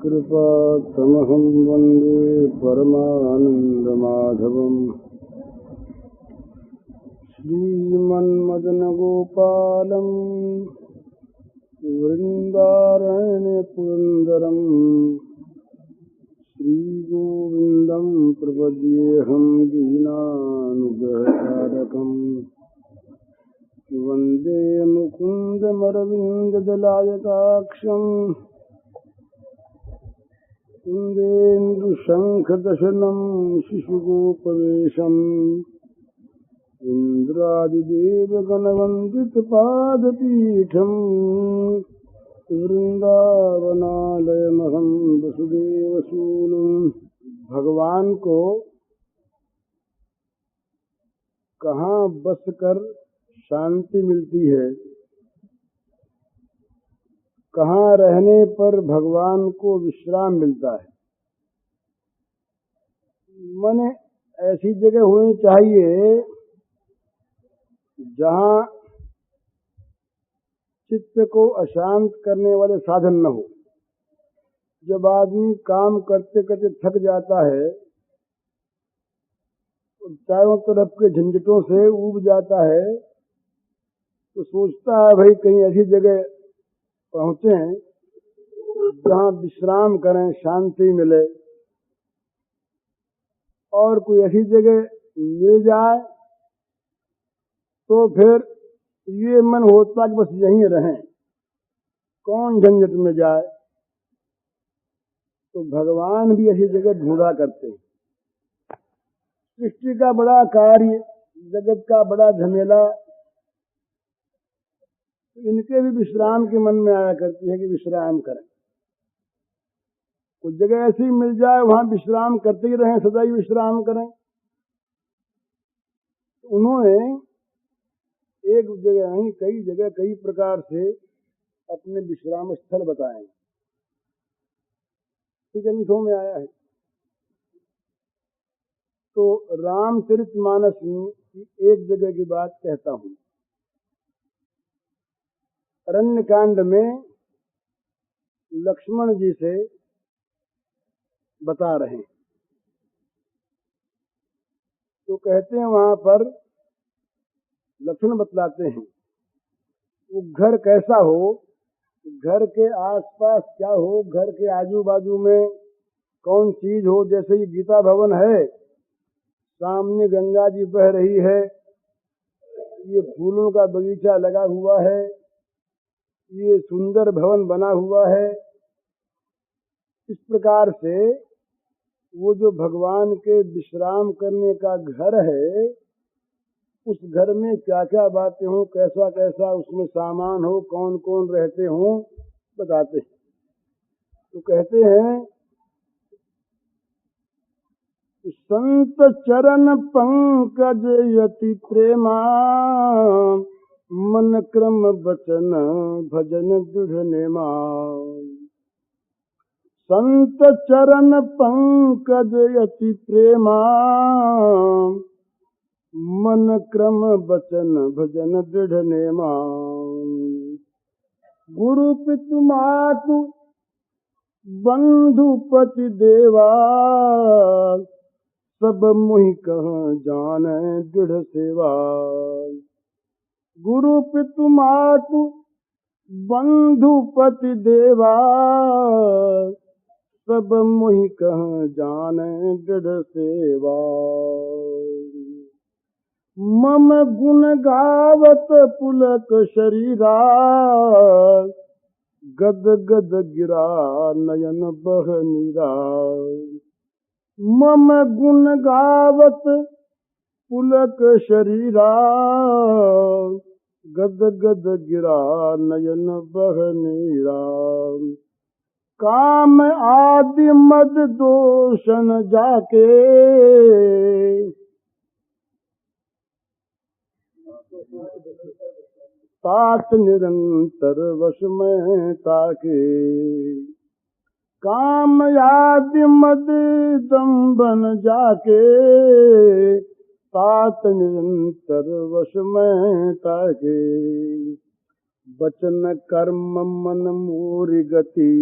कृपातमहं वन्दे परमानन्दमाधवम्। श्रीमन्मदनगोपालं वृन्दारण्यपुरन्दरं श्रीगोविन्दं प्रपद्येऽहं दीनानुग्रहकारकम्। वन्दे मुकुन्दमरविन्ददलायताक्षम् कुन्देन्दुशङ्खदशनं शिशुगोपवेशम् इन्द्रादिदेवगणवन्दितपादपीठम् वृन्दावनालयमहं वसुदेवसूनुम्। भगवान को कहाँ बस कर शांति मिलती है, कहाँ रहने पर भगवान को विश्राम मिलता है। माने ऐसी जगह होनी चाहिए जहाँ चित्त को अशांत करने वाले साधन न हो। जब आदमी काम करते करते थक जाता है, चारों तरफ के झंझटों से ऊब जाता है, तो सोचता है भाई कहीं ऐसी जगह पहुंचे जहाँ विश्राम करें, शांति मिले। और कोई ऐसी जगह मिल जाए तो फिर ये मन होता कि बस यहीं रहें, कौन झंझट में जाए। तो भगवान भी ऐसी जगह ढूंढा करते हैं। सृष्टि का बड़ा कार्य, जगत का बड़ा झमेला, इनके भी विश्राम के मन में आया करती है कि विश्राम करें। कुछ जगह ऐसी मिल जाए वहां विश्राम करते ही रहें, सदा ही विश्राम करें। उन्होंने एक जगह नहीं, कई जगह कई प्रकार से अपने विश्राम स्थल बताए, ग्रंथों में आया है। तो रामचरितमानस में एक जगह की बात कहता हूं। अरण्यकांड में लक्ष्मण जी से बता रहे हैं, तो कहते हैं वहां पर लक्ष्मण बतलाते हैं वो घर कैसा हो, घर के आसपास क्या हो, घर के आजू बाजू में कौन चीज हो। जैसे ये गीता भवन है, सामने गंगा जी बह रही है, ये फूलों का बगीचा लगा हुआ है, ये सुंदर भवन बना हुआ है। इस प्रकार से वो जो भगवान के विश्राम करने का घर है, उस घर में क्या क्या बातें हो, कैसा कैसा उसमें सामान हो, कौन कौन रहते हो, बताते हैं। तो कहते हैं संत चरण पंकज यति प्रेमा, मन क्रम बचन भजन दृढ़ नेमा। संत चरण पंकज यति प्रेमा, मन क्रम बचन भजन दृढ़ नेमा। गुरु पितु मातु बंधु पति देवा, सब मुहि कह जाने दृढ़ सेवा। गुरु पितु मातु बंधु पति देवा, सब मुहि कह जाने दृढ़ सेवा। मम गुण गावत पुलक शरीरा, गद गद गिरा नयन बह नीरा। मम गुण गावत पुलक शरीरा, गद गद गिरा नयन बह नीरा। काम आदि मद दोषन जाके, तात निरंतर वश में ताके। काम आदि मद दंबन जाके, तात निरंतर वश में ताके। बचन कर्म मन मोर गति,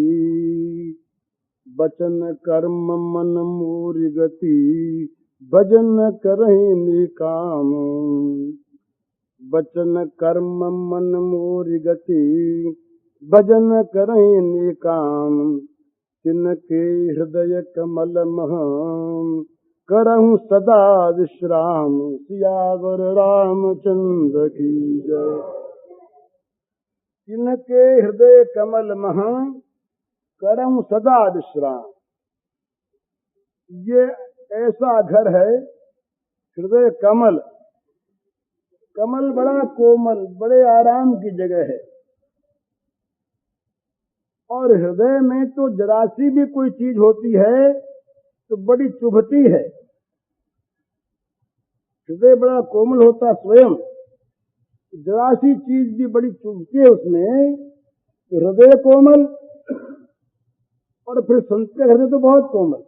बचन कर्म मन मोर गति, भजन करहि निकाम। बचन कर्म मन मोर गति, भजन करहि निकाम। तिनके हृदय कमल मह, करहु सदा विश्राम। सियावर रामचंद्र की जय। तिनके हृदय कमल मह, करहु सदा विश्राम। ये ऐसा घर है, हृदय कमल। कमल बड़ा कोमल, बड़े आराम की जगह है। और हृदय में तो जरा सी भी कोई चीज होती है तो बड़ी चुभती है। हृदय बड़ा कोमल होता स्वयं, जरा सी चीज भी बड़ी चुभती है उसमें। तो हृदय कोमल, और फिर संत का हृदय तो बहुत कोमल।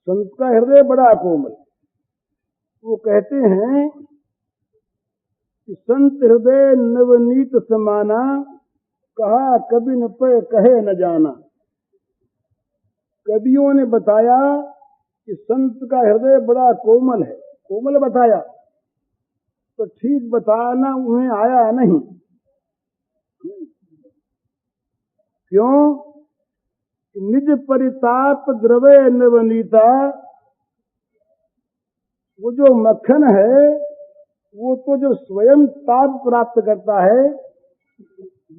संत का हृदय बड़ा कोमल। वो कहते हैं कि संत हृदय नवनीत समाना, कहा कभी न पे कहे न जाना। कवियों ने बताया कि संत का हृदय बड़ा कोमल है। कोमल बताया तो ठीक बताना उन्हें आया नहीं। क्यों? निज परिताप द्रवय नवनीता। वो जो मक्खन है वो तो जब स्वयं ताप प्राप्त करता है,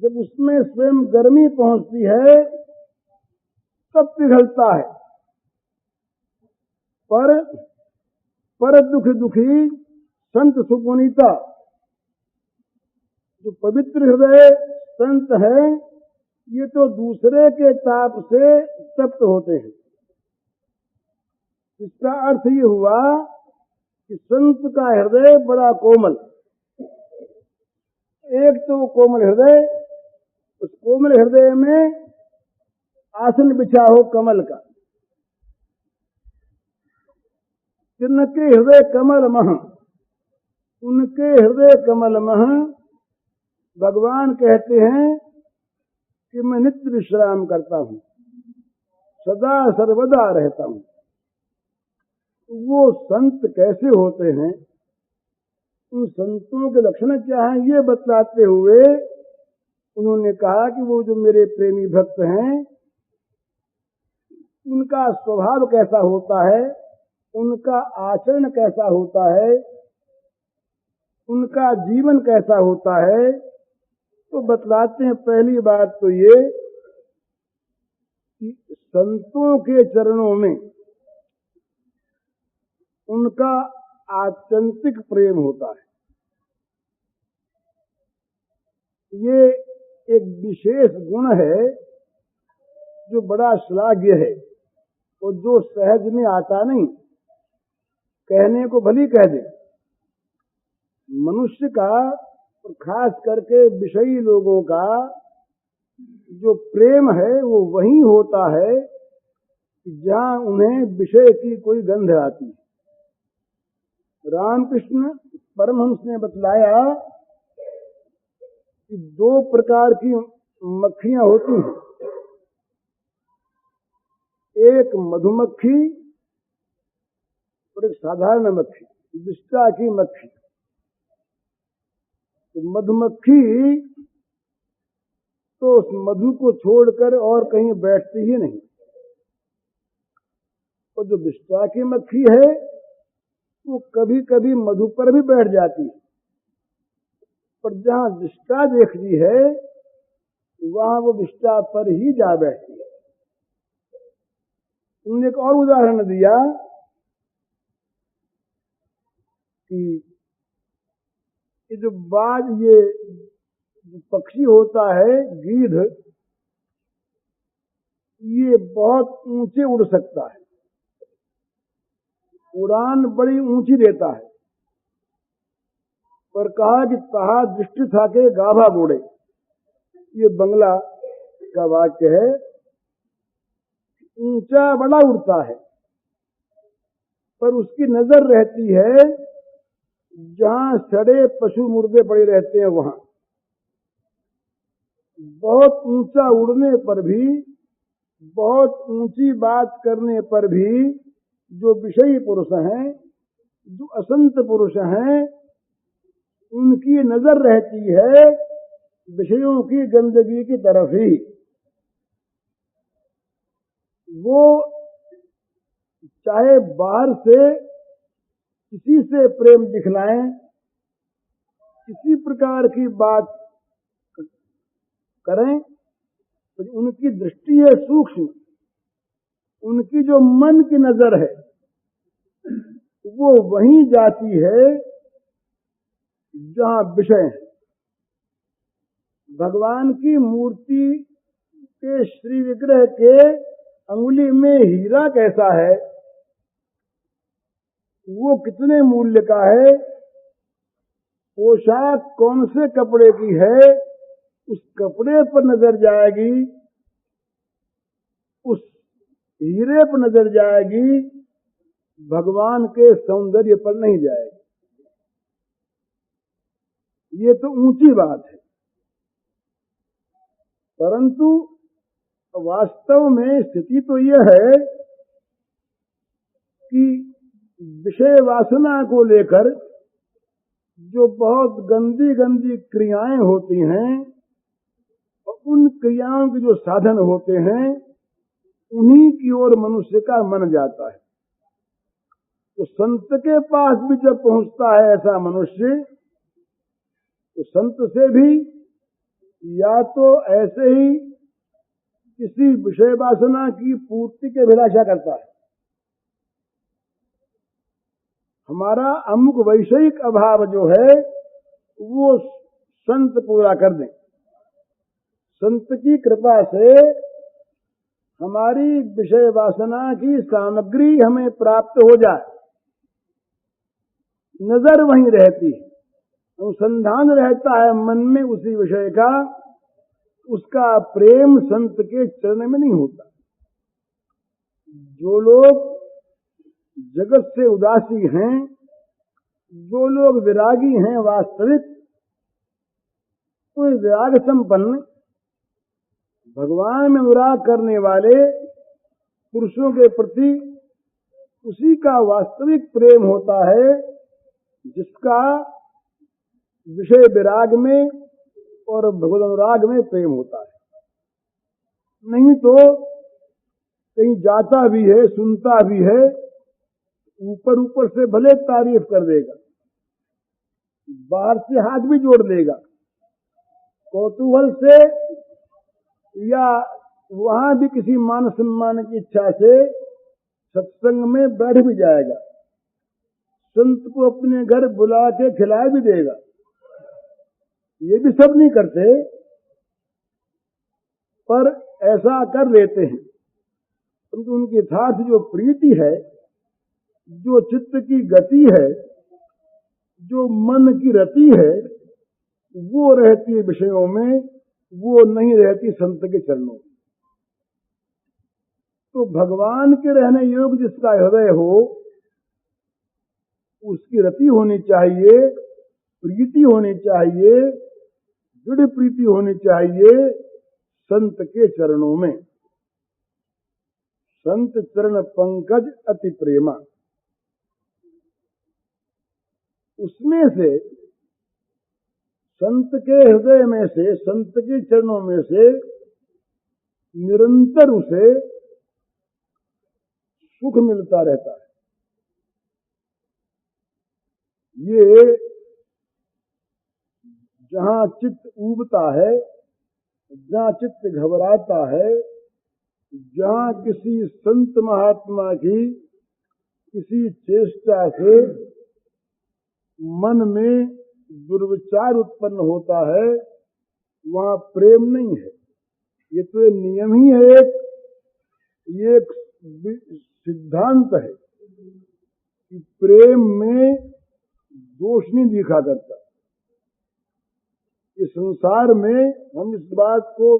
जब उसमें स्वयं गर्मी पहुंचती है तब पिघलता है। पर दुख दुखी संत सुपुनीता। जो पवित्र हृदय संत है ये तो दूसरे के ताप से तप्त होते हैं। इसका अर्थ ये हुआ कि संत का हृदय बड़ा कोमल। एक तो कोमल हृदय, उस कोमल हृदय में आसन बिछा हो कमल का। तिनके हृदय कमल मह, उनके हृदय कमल मह। भगवान कहते हैं कि मैं नित्य विश्राम करता हूं, सदा सर्वदा रहता हूं। वो संत कैसे होते हैं, उन संतों के लक्षण क्या हैं, ये बतलाते हुए उन्होंने कहा कि वो जो मेरे प्रेमी भक्त हैं उनका स्वभाव कैसा होता है, उनका आचरण कैसा होता है, उनका जीवन कैसा होता है। तो बतलाते हैं पहली बात तो ये कि संतों के चरणों में उनका आत्यंतिक प्रेम होता है। ये एक विशेष गुण है जो बड़ा श्लाघ्य है और जो सहज में आता नहीं। कहने को भली कह दे। मनुष्य का और खास करके विषयी लोगों का जो प्रेम है वो वही होता है जहां उन्हें विषय की कोई गंध आती है। रामकृष्ण परमहंस ने बतलाया कि दो प्रकार की मक्खियां होती हैं, एक मधुमक्खी और एक साधारण मक्खी, विष्टा की मक्खी। तो मधुमक्खी तो उस मधु को छोड़कर और कहीं बैठती ही नहीं, और जो विष्टा की मक्खी है वो कभी कभी मधु पर भी बैठ जाती है, पर जहां विष्टा देखती है वहां वो विष्टा पर ही जा बैठती है। उन्होंने एक और उदाहरण दिया कि ये जो बाज, ये पक्षी होता है गीध, ये बहुत ऊंचे उड़ सकता है, उड़ान बड़ी ऊंची देता है। पर कहा कि तहा दृष्टि था के गाभा बोड़े, ये बंगला का वाक्य है। ऊंचा बड़ा उड़ता है पर उसकी नजर रहती है जहां सड़े पशु मुर्दे पड़े रहते हैं वहां। बहुत ऊंचा उड़ने पर भी, बहुत ऊंची बात करने पर भी जो विषयी पुरुष हैं, जो असंत पुरुष हैं, उनकी नजर रहती है विषयों की गंदगी की तरफ ही। वो चाहे बाहर से किसी से प्रेम दिखलाएं, किसी प्रकार की बात करें, तो उनकी दृष्टि है सूक्ष्म, उनकी जो मन की नजर है वो वहीं जाती है जहां विषय है। भगवान की मूर्ति के श्री विग्रह के अंगुली में हीरा कैसा है, वो कितने मूल्य का है, पोशाक कौन से कपड़े की है, उस कपड़े पर नजर जाएगी, उस हीरे पर नजर जाएगी, भगवान के सौंदर्य पर नहीं जाएगी। ये तो ऊंची बात है, परंतु वास्तव में स्थिति तो यह है कि विषय वासना को लेकर जो बहुत गंदी गंदी क्रियाएं होती हैं, और उन क्रियाओं के जो साधन होते हैं, उन्हीं की ओर मनुष्य का मन जाता है। तो संत के पास भी जब पहुंचता है ऐसा मनुष्य, तो संत से भी या तो ऐसे ही किसी विषय वासना की पूर्ति की अभिलाषा करता है, हमारा अमुक वैषयिक अभाव जो है वो संत पूरा कर दें, संत की कृपा से हमारी विषय वासना की सामग्री हमें प्राप्त हो जाए। नजर वहीं रहती है, अनुसंधान रहता है मन में उसी विषय का, उसका प्रेम संत के चरण में नहीं होता। जो लोग जगत से उदासी हैं, जो लोग विरागी हैं वास्तविक, कोई विराग संपन्न भगवान में अनुराग करने वाले पुरुषों के प्रति उसी का वास्तविक प्रेम होता है जिसका विषय विराग में और भगवत अनुराग में प्रेम होता है। नहीं तो कहीं जाता भी है, सुनता भी है, ऊपर ऊपर से भले तारीफ कर देगा, बाहर से हाथ भी जोड़ देगा, कौतूहल से या वहां भी किसी मान सम्मान की इच्छा से सत्संग में बैठ भी जाएगा, संत को अपने घर बुला के खिला भी देगा। ये भी सब नहीं करते, पर ऐसा कर लेते हैं। परंतु उनकी यथार्थ जो प्रीति है, जो चित्त की गति है, जो मन की रति है, वो रहती है विषयों में, वो नहीं रहती संत के चरणों में। तो भगवान के रहने योग्य जिसका हृदय हो, उसकी रति होनी चाहिए, प्रीति होनी चाहिए, दृढ़ प्रीति होनी चाहिए संत के चरणों में। संत चरण पंकज अति प्रेमा, उसमें से संत के हृदय में से, संत के चरणों में से निरंतर उसे सुख मिलता रहता है। ये जहां चित्त ऊबता है, जहां चित्त घबराता है, जहां किसी संत महात्मा की किसी चेष्टा से मन में दुर्विचार उत्पन्न होता है, वहां प्रेम नहीं है। ये तो नियम ही है, ये एक सिद्धांत है कि प्रेम में दोष नहीं दिखा करता। इस संसार में हम इस बात को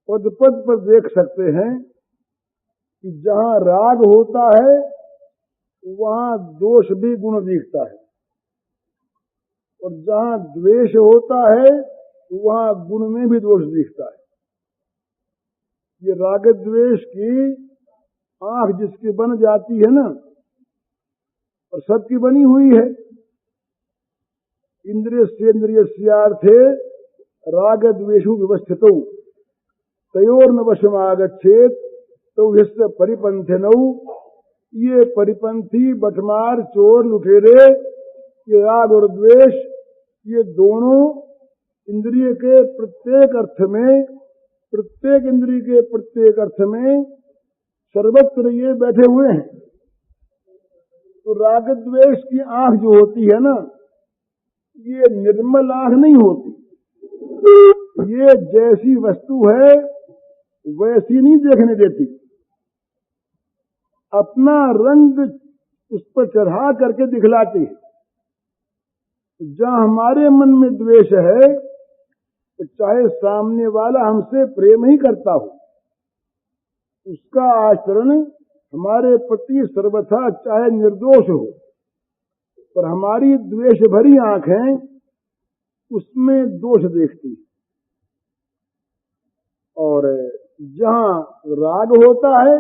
पद पद पर देख सकते हैं कि जहां राग होता है वहां दोष भी गुण दिखता है, और जहां द्वेष होता है वहां गुण में भी दोष दिखता है। ये राग द्वेष की आंख जिसकी बन जाती है ना, और सबकी बनी हुई है, इंद्रियस्येन्द्रियस्यार्थे राग द्वेषु व्यवस्थितौ तयोर्न वशमागच्छेत् तो यस्य परिपंथिनौ। ये परिपंथी, बटमार, चोर, लुटेरे, ये राग और द्वेष, ये दोनों इंद्रिय के प्रत्येक अर्थ में, प्रत्येक इंद्रिय के प्रत्येक अर्थ में सर्वत्र ये बैठे हुए हैं। तो राग द्वेष की आंख जो होती है ना, ये निर्मल आंख नहीं होती। ये जैसी वस्तु है वैसी नहीं देखने देती, अपना रंग उस पर चढ़ा करके दिखलाती है। जहां हमारे मन में द्वेष है, तो चाहे सामने वाला हमसे प्रेम ही करता हो, उसका आचरण हमारे प्रति सर्वथा चाहे निर्दोष हो, पर हमारी द्वेष भरी आंखें उसमें दोष देखती है। और जहां राग होता है,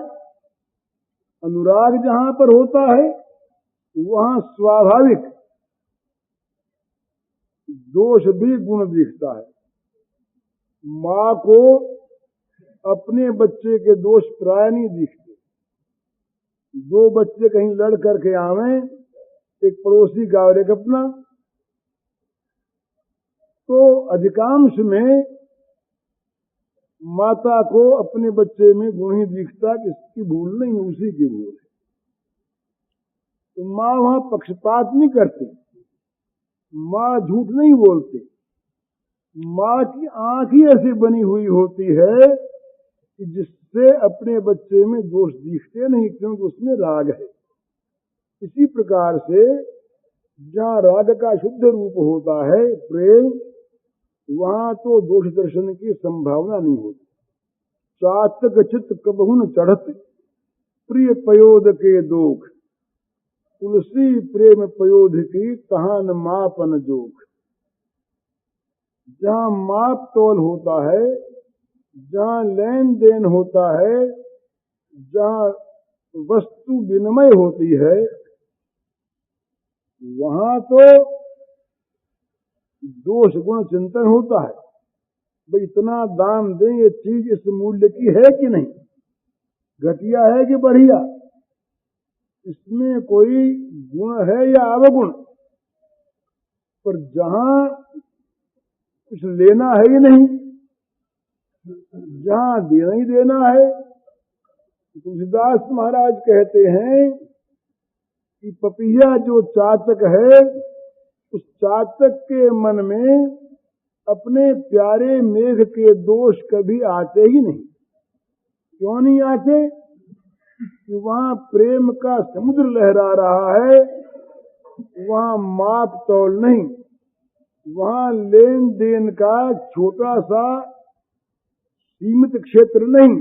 अनुराग जहां पर होता है, वहां स्वाभाविक दोष भी गुण दिखता है। माँ को अपने बच्चे के दोष प्राय नहीं दिखते। दो बच्चे कहीं लड़ करके आवे, एक पड़ोसी का और एक अपना, तो अधिकांश में माता को अपने बच्चे में गुण ही दिखता कि इसकी भूल नहीं, उसी की भूल है। तो माँ वहां पक्षपात नहीं करती, माँ झूठ नहीं बोलती। माँ की आंख ही ऐसी बनी हुई होती है कि जिससे अपने बच्चे में दोष दिखते नहीं, क्योंकि उसमें राग है। इसी प्रकार से जहाँ राग का शुद्ध रूप होता है, प्रेम, वहां तो दोष दर्शन की संभावना नहीं होती। चातक चित्त कबहु न चढ़त प्रिय पयोद के दोख, तुलसी प्रेम पयोध की तहां न मापन जोख। जहां माप तोल होता है, जहां लेन देन होता है, जहां वस्तु विनिमय होती है, वहां तो दोष गुण चिंतन होता है। भाई इतना दाम दें, ये चीज इस मूल्य की है कि नहीं, घटिया है कि बढ़िया, इसमें कोई गुण है या अवगुण। पर जहां कुछ लेना है ही नहीं, जहां देना ही देना है, तुलसीदास महाराज कहते हैं कि पपीहा जो चातक है, उस चातक के मन में अपने प्यारे मेघ के दोष कभी आते ही नहीं। क्यों नहीं आते? कि वहां प्रेम का समुद्र लहरा रहा है, वहां माप तौल नहीं, वहां लेन देन का छोटा सा सीमित क्षेत्र नहीं,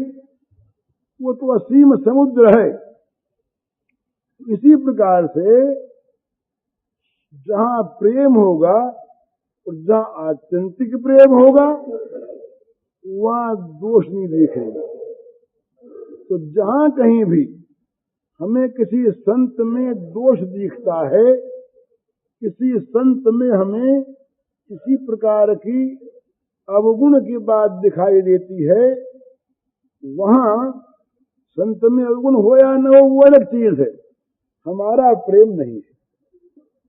वो तो असीम समुद्र है। इसी प्रकार से जहां प्रेम होगा और जहां आत्यंतिक प्रेम होगा, वहां दोष नहीं देखेगा। तो जहां कहीं भी हमें किसी संत में दोष दिखता है, किसी संत में हमें किसी प्रकार की अवगुण की बात दिखाई देती है, वहां संत में अवगुण हो या न हो, वो अलग चीज है, हमारा प्रेम नहीं है।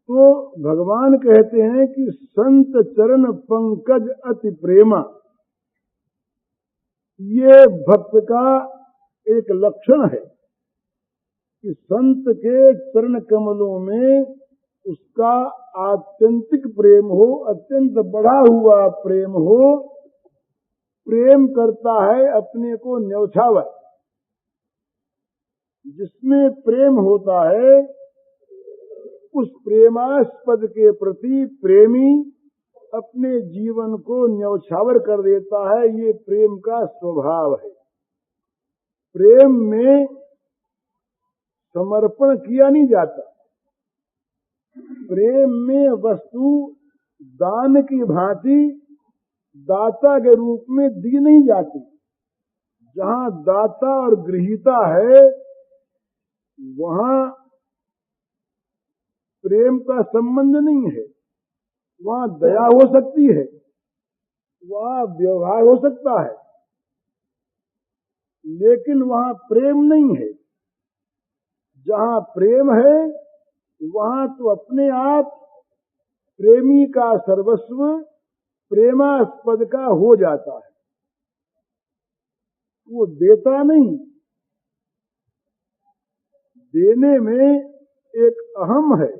तो भगवान कहते हैं कि संत चरण पंकज अति प्रेमा, ये भक्त का एक लक्षण है कि संत के चरण कमलों में उसका आत्यंतिक प्रेम हो, अत्यंत बढ़ा हुआ प्रेम हो, प्रेम करता है अपने को न्यौछावर। जिसमें प्रेम होता है, उस प्रेमास्पद के प्रति प्रेमी अपने जीवन को न्यौछावर कर देता है। ये प्रेम का स्वभाव है। प्रेम में समर्पण किया नहीं जाता, प्रेम में वस्तु दान की भांति दाता के रूप में दी नहीं जाती। जहां दाता और गृहीता है वहां प्रेम का संबंध नहीं है। वहां दया हो सकती है, वहां व्यवहार हो सकता है, लेकिन वहां प्रेम नहीं है। जहां प्रेम है वहां तो अपने आप प्रेमी का सर्वस्व प्रेमास्पद का हो जाता है। वो देता नहीं, देने में एक अहम है,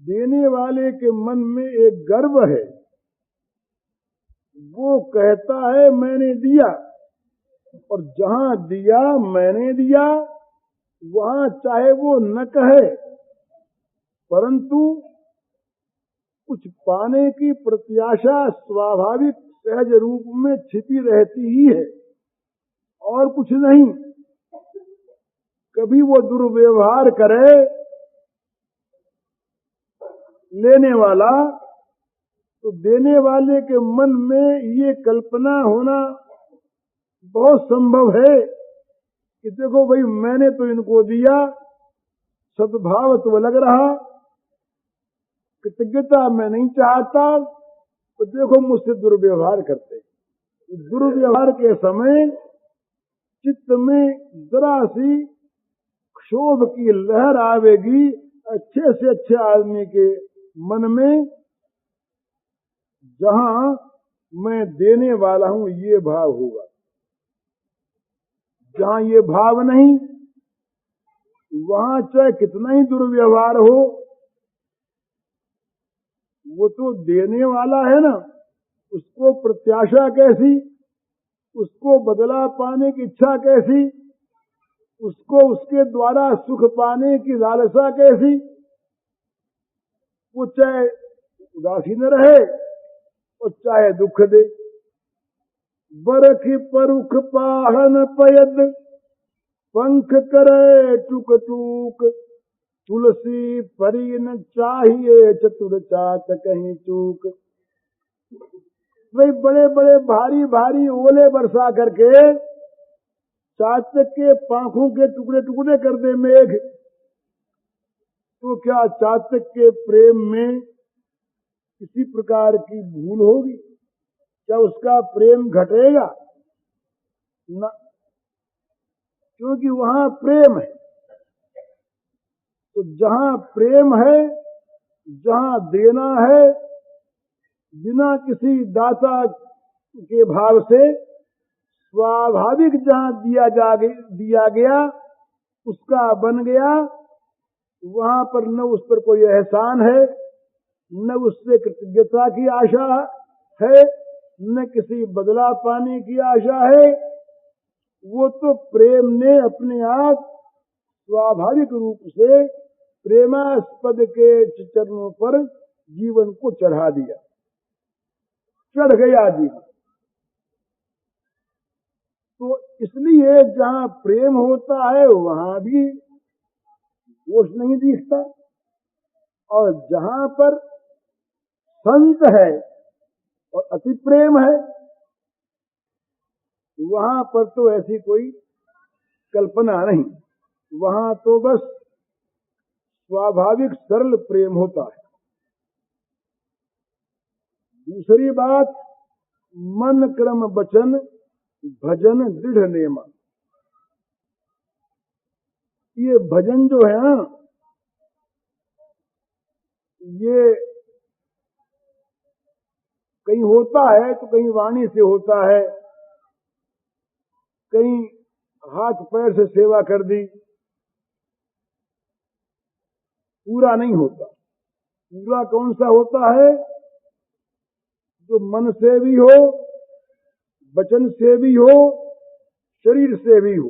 देने वाले के मन में एक गर्व है। वो कहता है मैंने दिया, और जहां दिया मैंने दिया वहां चाहे वो न कहे, परंतु कुछ पाने की प्रत्याशा स्वाभाविक सहज रूप में छिपी रहती ही है, और कुछ नहीं। कभी वो दुर्व्यवहार करे लेने वाला, तो देने वाले के मन में ये कल्पना होना बहुत संभव है कि देखो भाई मैंने तो इनको दिया, सद्भाव तो लग रहा, कृतज्ञता मैं नहीं चाहता, तो देखो मुझसे दुर्व्यवहार करते। दुर्व्यवहार के समय चित्त में जरा सी क्षोभ की लहर आवेगी अच्छे से अच्छे आदमी के मन में, जहां मैं देने वाला हूं ये भाव होगा। जहां ये भाव नहीं, वहां चाहे कितना ही दुर्व्यवहार हो, वो तो देने वाला है ना, उसको प्रत्याशा कैसी, उसको बदला पाने की इच्छा कैसी, उसको उसके द्वारा सुख पाने की लालसा कैसी। वो चाहे उदासीन रहे और चाहे दुख दे। बरखी परुख पाहन पयद, पंख करे टुक टूक, तुलसी परी न चाहिए चतुर चात कहीं चूक। भाई बड़े बड़े भारी भारी ओले बरसा करके चातक के पांखों के टुकड़े टुकड़े कर दे मेघ, तो क्या चातक के प्रेम में किसी प्रकार की भूल होगी? क्या उसका प्रेम घटेगा? न, क्योंकि वहां प्रेम है। तो जहां प्रेम है, जहां देना है, बिना किसी दाता के भाव से स्वाभाविक जहां दिया गया उसका बन गया, वहां पर न उस पर कोई एहसान है, न उससे कृतज्ञता की आशा है, न किसी बदला पाने की आशा है। वो तो प्रेम ने अपने आप स्वाभाविक रूप से प्रेमास्पद के चरणों पर जीवन को चढ़ा दिया, चढ़ गया जीवन। तो इसलिए जहां प्रेम होता है वहां भी दोष नहीं दिखता, और जहां पर संत है और अति प्रेम है वहां पर तो ऐसी कोई कल्पना नहीं। वहां तो बस स्वाभाविक सरल प्रेम होता है। दूसरी बात, मन क्रम वचन भजन दृढ़ नेमा। ये भजन जो है ना, ये कहीं होता है तो कहीं वाणी से होता है, कहीं हाथ पैर से सेवा कर दी, पूरा नहीं होता। पूरा कौन सा होता है? जो मन से भी हो, वचन से भी हो, शरीर से भी हो।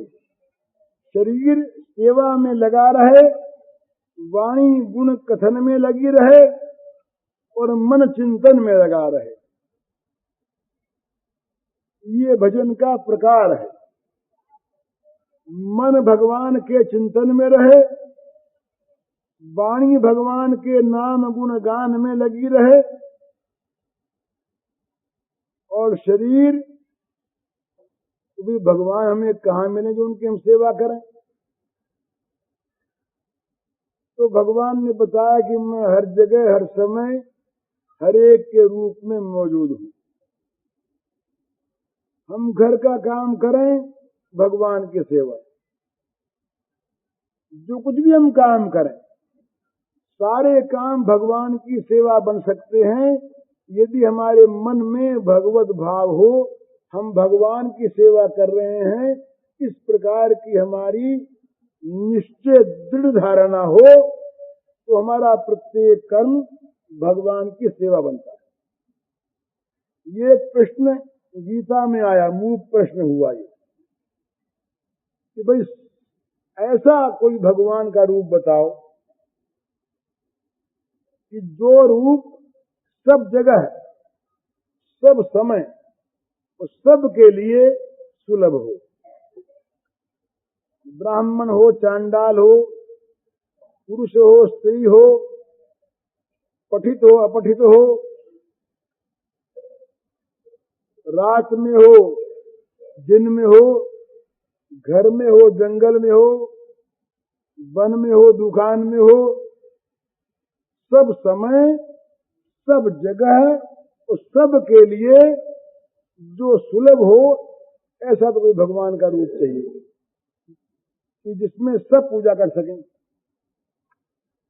शरीर सेवा में लगा रहे, वाणी गुण कथन में लगी रहे, और मन चिंतन में लगा रहे। ये भजन का प्रकार है। मन भगवान के चिंतन में रहे, वाणी भगवान के नाम गुण गान में लगी रहे, और शरीर तो भी भगवान हमें कहाँ मिले जो उनकी हम सेवा करें। तो भगवान ने बताया कि मैं हर जगह हर समय हर एक के रूप में मौजूद हूं। हम घर का काम करें भगवान की सेवा, जो कुछ भी हम काम करें सारे काम भगवान की सेवा बन सकते हैं यदि हमारे मन में भगवत भाव हो, हम भगवान की सेवा कर रहे हैं, इस प्रकार की हमारी निश्चय दृढ़ धारणा हो तो हमारा प्रत्येक कर्म भगवान की सेवा बनता है। ये प्रश्न गीता में आया, मूल प्रश्न हुआ ये कि भाई ऐसा कोई भगवान का रूप बताओ कि जो रूप सब जगह सब समय और सब के लिए सुलभ हो। ब्राह्मण हो, चांडाल हो, पुरुष हो, स्त्री हो, पठित हो, अपठित हो, रात में हो, दिन में हो, घर में हो, जंगल में हो, वन में हो, दुकान में हो, सब समय सब जगह और सब के लिए जो सुलभ हो, ऐसा तो कोई भगवान का रूप चाहिए कि जिसमें सब पूजा कर सकें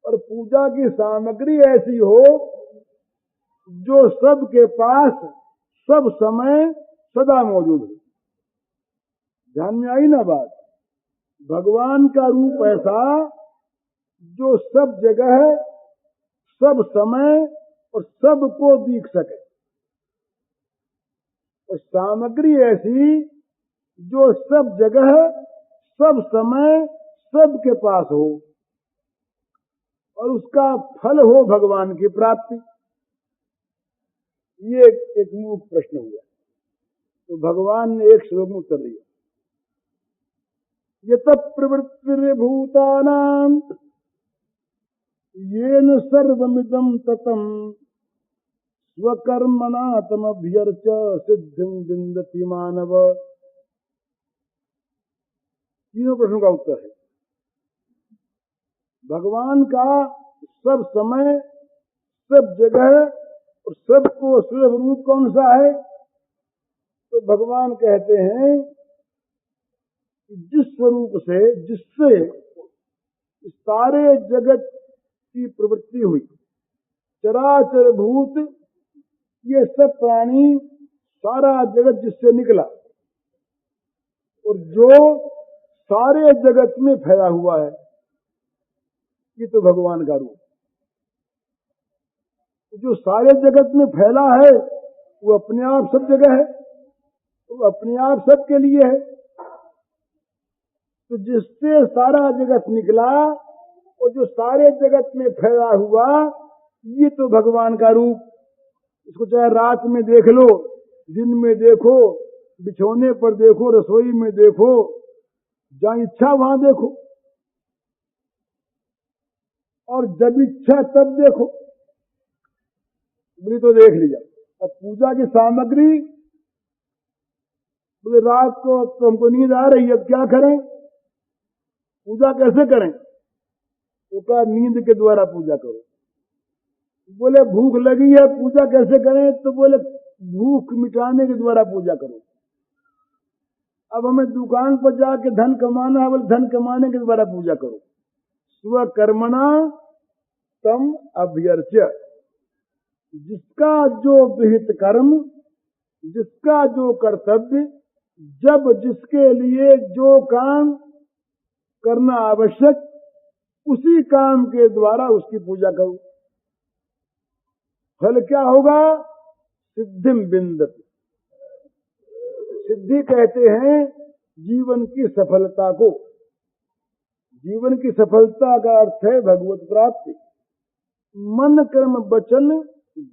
और पूजा की सामग्री ऐसी हो जो सब के पास सब समय सदा मौजूद हो। ध्यान में आई ना बात? भगवान का रूप ऐसा जो सब जगह सब समय और सबको दिख सके, और सामग्री ऐसी जो सब जगह सब समय सबके पास हो और उसका फल हो भगवान की प्राप्ति। ये एक मुख्य प्रश्न हुआ। तो भगवान ने एक श्लोक में उत्तर दिया, यत प्रवृत्तिर्भूतानां येन सर्वमिदं ततं स्वकर्मणा तमभ्यर्च्य सिद्धिं विन्दति मानव। तीनों प्रश्नों का उत्तर है। भगवान का सब समय सब जगह और सबको सुलभ रूप कौन सा है? तो भगवान कहते हैं कि जिस स्वरूप से जिससे सारे जगत की प्रवृत्ति हुई, चराचर भूत ये सब प्राणी सारा जगत जिससे निकला और जो सारे जगत में फैला हुआ है, ये तो भगवान का रूप। जो सारे जगत में फैला है वो अपने आप सब जगह है, वो अपने आप सबके लिए है। तो जिससे सारा जगत निकला और जो सारे जगत में फैला हुआ, ये तो भगवान का रूप। इसको चाहे रात में देख लो, दिन में देखो, बिछौने पर देखो, रसोई में देखो, जहां इच्छा वहां देखो, और जब इच्छा तब देखो। बोले तो देख लिया। अब पूजा की सामग्री, बोले रात को तो हमको नींद आ रही है, अब क्या करें, पूजा कैसे करें? तो कहा नींद के द्वारा पूजा करो। बोले भूख लगी है, पूजा कैसे करें? तो बोले भूख मिटाने के द्वारा पूजा करो। अब हमें दुकान पर जाके धन कमाना है, बोले धन कमाने के द्वारा पूजा करो। स्वकर्मणा तम अभ्यर्च्य, जिसका जो विहित कर्म, जिसका जो कर्तव्य, जब जिसके लिए जो काम करना आवश्यक, उसी काम के द्वारा उसकी पूजा करो। फल क्या होगा? सिद्धिम विन्दति। सिद्धि कहते हैं जीवन की सफलता को। जीवन की सफलता का अर्थ है भगवत प्राप्ति। मन कर्म वचन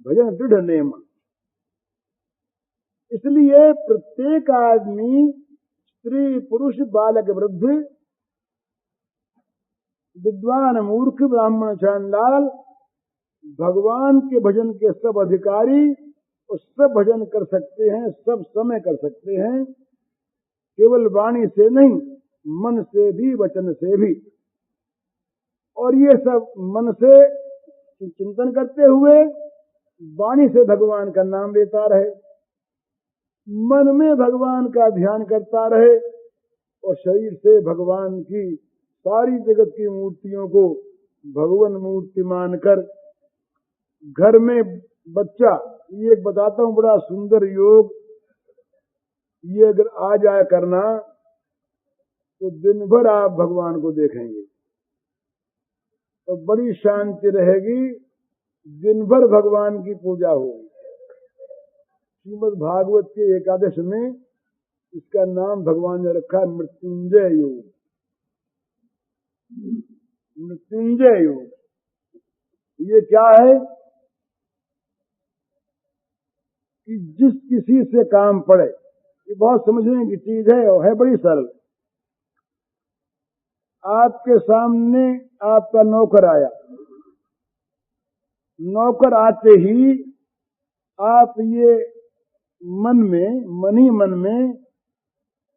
भजन दृढ़ नेम। इसलिए प्रत्येक आदमी, स्त्री पुरुष, बालक वृद्ध, विद्वान मूर्ख, ब्राह्मण चांडाल, भगवान के भजन के सब अधिकारी और सब भजन कर सकते हैं, सब समय कर सकते हैं, केवल वाणी से नहीं, मन से भी, वचन से भी। और ये सब मन से चिंतन करते हुए वाणी से भगवान का नाम लेता रहे, मन में भगवान का ध्यान करता रहे, और शरीर से भगवान की सारी जगत की मूर्तियों को भगवान मूर्ति मानकर घर में बच्चा, ये एक बताता हूं बड़ा सुंदर योग, ये अगर आ जाए करना तो दिन भर आप भगवान को देखेंगे तो बड़ी शांति रहेगी, दिन भर भगवान की पूजा होगी। श्रीमद् भागवत के एकादश में इसका नाम भगवान ने रखा मृत्युंजय योग। मृत्युंजय योग ये क्या है कि जिस किसी से काम पड़े, ये बहुत समझने की चीज है और है बड़ी सरल। आपके सामने आपका नौकर आया, नौकर आते ही आप ये मन ही मन में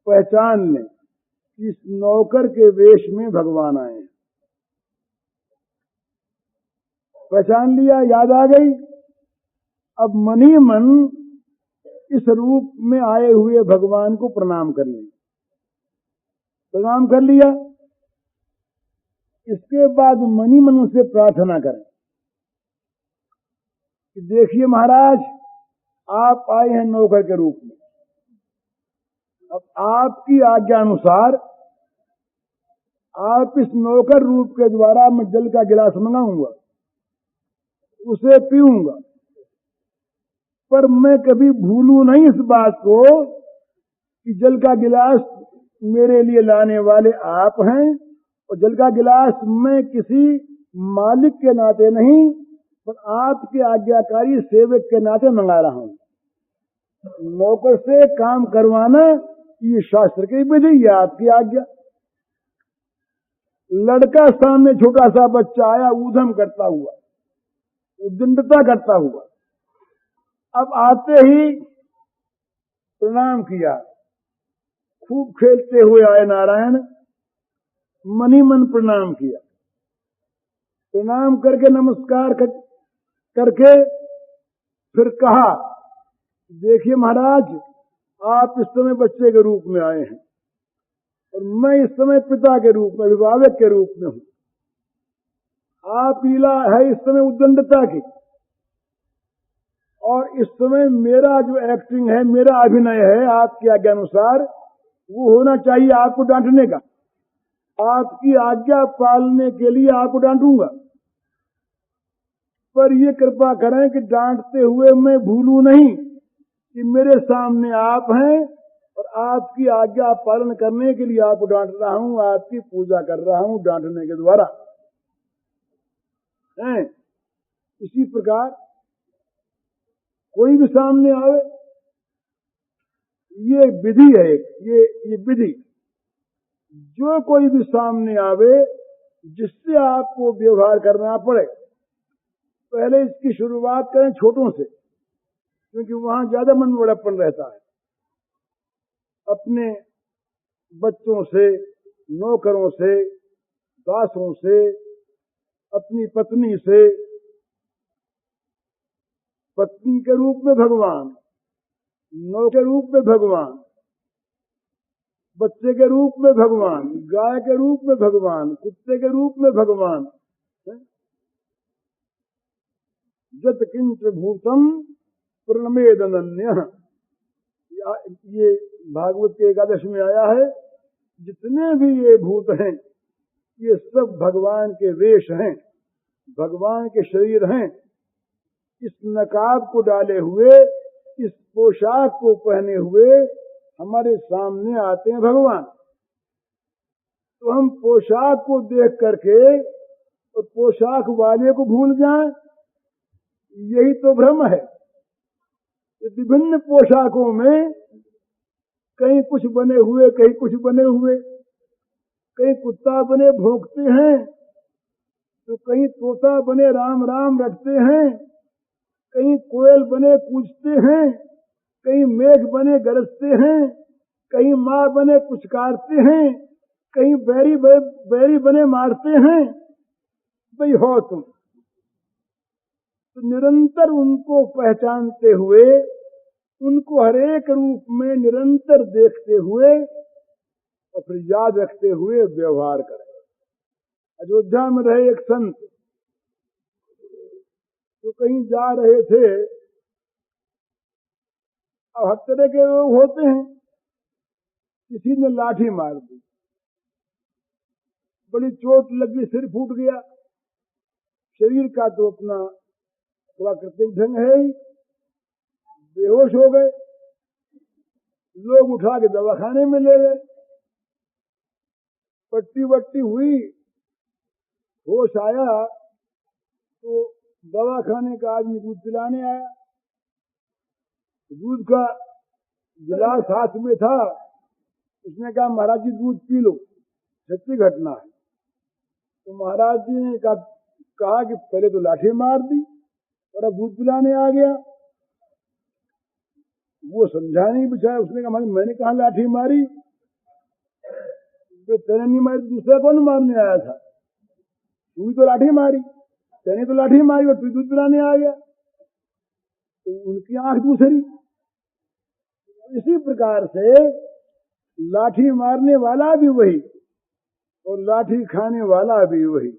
पहचान लें कि इस नौकर के वेश में भगवान आए हैं। पहचान लिया, याद आ गई। अब मन ही मन इस रूप में आए हुए भगवान को प्रणाम कर लें। प्रणाम कर लिया, इसके बाद मन ही मन से प्रार्थना करें कि देखिए महाराज, आप आए हैं नौकर के रूप में, अब आपकी आज्ञा अनुसार आप इस नौकर रूप के द्वारा मैं जल का गिलास मंगाऊंगा, उसे पीऊंगा, पर मैं कभी भूलूं नहीं इस बात को कि जल का गिलास मेरे लिए लाने वाले आप हैं, और जल का गिलास मैं किसी मालिक के नाते नहीं पर आपके आज्ञाकारी सेवक के नाते मंगा रहा हूं। नौकर से काम करवाना ये शास्त्र की विधि, ये आपकी आज्ञा। लड़का सामने छोटा सा बच्चा आया, ऊधम करता हुआ, उद्दंडता करता हुआ, अब आते ही प्रणाम किया, खूब खेलते हुए आए नारायण, मन ही मन प्रणाम किया। प्रणाम करके नमस्कार करके फिर कहा, देखिए महाराज, आप इस समय बच्चे के रूप में आए हैं और मैं इस समय पिता के रूप में, अभिभावक के रूप में हूं। आप लीला है इस समय उद्दंडता की, और इस समय मेरा जो एक्टिंग है, मेरा अभिनय है आपकी आज्ञा अनुसार, वो होना चाहिए आपको डांटने का। आपकी आज्ञा पालने के लिए आपको डांटूंगा, पर ये कृपा करें कि डांटते हुए मैं भूलूं नहीं कि मेरे सामने आप हैं और आपकी आज्ञा पालन करने के लिए आपको डांट रहा हूं, आपकी पूजा कर रहा हूं डांटने के द्वारा। इसी प्रकार कोई भी सामने आवे, ये विधि है, ये विधि, जो कोई भी सामने आवे जिससे आपको व्यवहार करना पड़े, पहले इसकी शुरुआत करें छोटों से, क्योंकि वहां ज्यादा मन बड़प्पन रहता है। अपने बच्चों से, नौकरों से, दासों से, अपनी पत्नी से, पत्नी के रूप में भगवान, नौकर के रूप में भगवान, बच्चे के रूप में भगवान, गाय के रूप में भगवान, कुत्ते के रूप में भगवान। जत किंच भूतम प्रणमेदनन्य, ये भागवत के एकादश में आया है। जितने भी ये भूत हैं ये सब भगवान के वेश हैं, भगवान के शरीर हैं। इस नकाब को डाले हुए, इस पोशाक को पहने हुए हमारे सामने आते हैं भगवान। तो हम पोशाक को देख करके और पोशाक वाले को भूल जाएं, यही तो भ्रम है। विभिन्न पोशाकों में कहीं कुछ बने हुए, कहीं कुछ बने हुए, कहीं कुत्ता बने भौंकते हैं, तो कहीं तोता बने राम राम रटते हैं, कहीं कोयल बने कूजते हैं, कहीं मेघ बने गरजते हैं, कहीं माँ बने पुचकारते हैं, कहीं बैरी बने मारते हैं। भाई हो तुम तो निरंतर उनको पहचानते हुए, उनको हरेक रूप में निरंतर देखते हुए और फिर याद रखते हुए व्यवहार करें। अयोध्या में रहे एक संत, तो कहीं जा रहे थे। अब हर तरह के लोग होते हैं, किसी ने लाठी मार दी, बड़ी चोट लगी, सिर फूट गया। शरीर का तो अपना प्राकृतिक ढंग है ही, बेहोश हो गए। लोग उठा के दवाखाने में ले गए, पट्टी वट्टी हुई, होश आया तो दवाखाने का आदमी दूध पिलाने आया। दूध का गिलास हाथ में था, उसने कहा महाराज जी दूध पी लो, सच्ची घटना है। तो महाराज जी ने कहा कि पहले तो लाठी मार दी और अब दूध पिलाने आ गया। वो समझा नहीं बेचारा, उसने कहा मैंने कहा लाठी मारी, तो तेने नहीं मारी, दूसरा कौन मारने आया था? तू तो लाठी मारी, तेने तो लाठी मारी और तू दूध पिलाने आ गया। तो उनकी आंख दूसरी। इसी प्रकार से लाठी मारने वाला भी वही और लाठी खाने वाला भी वही,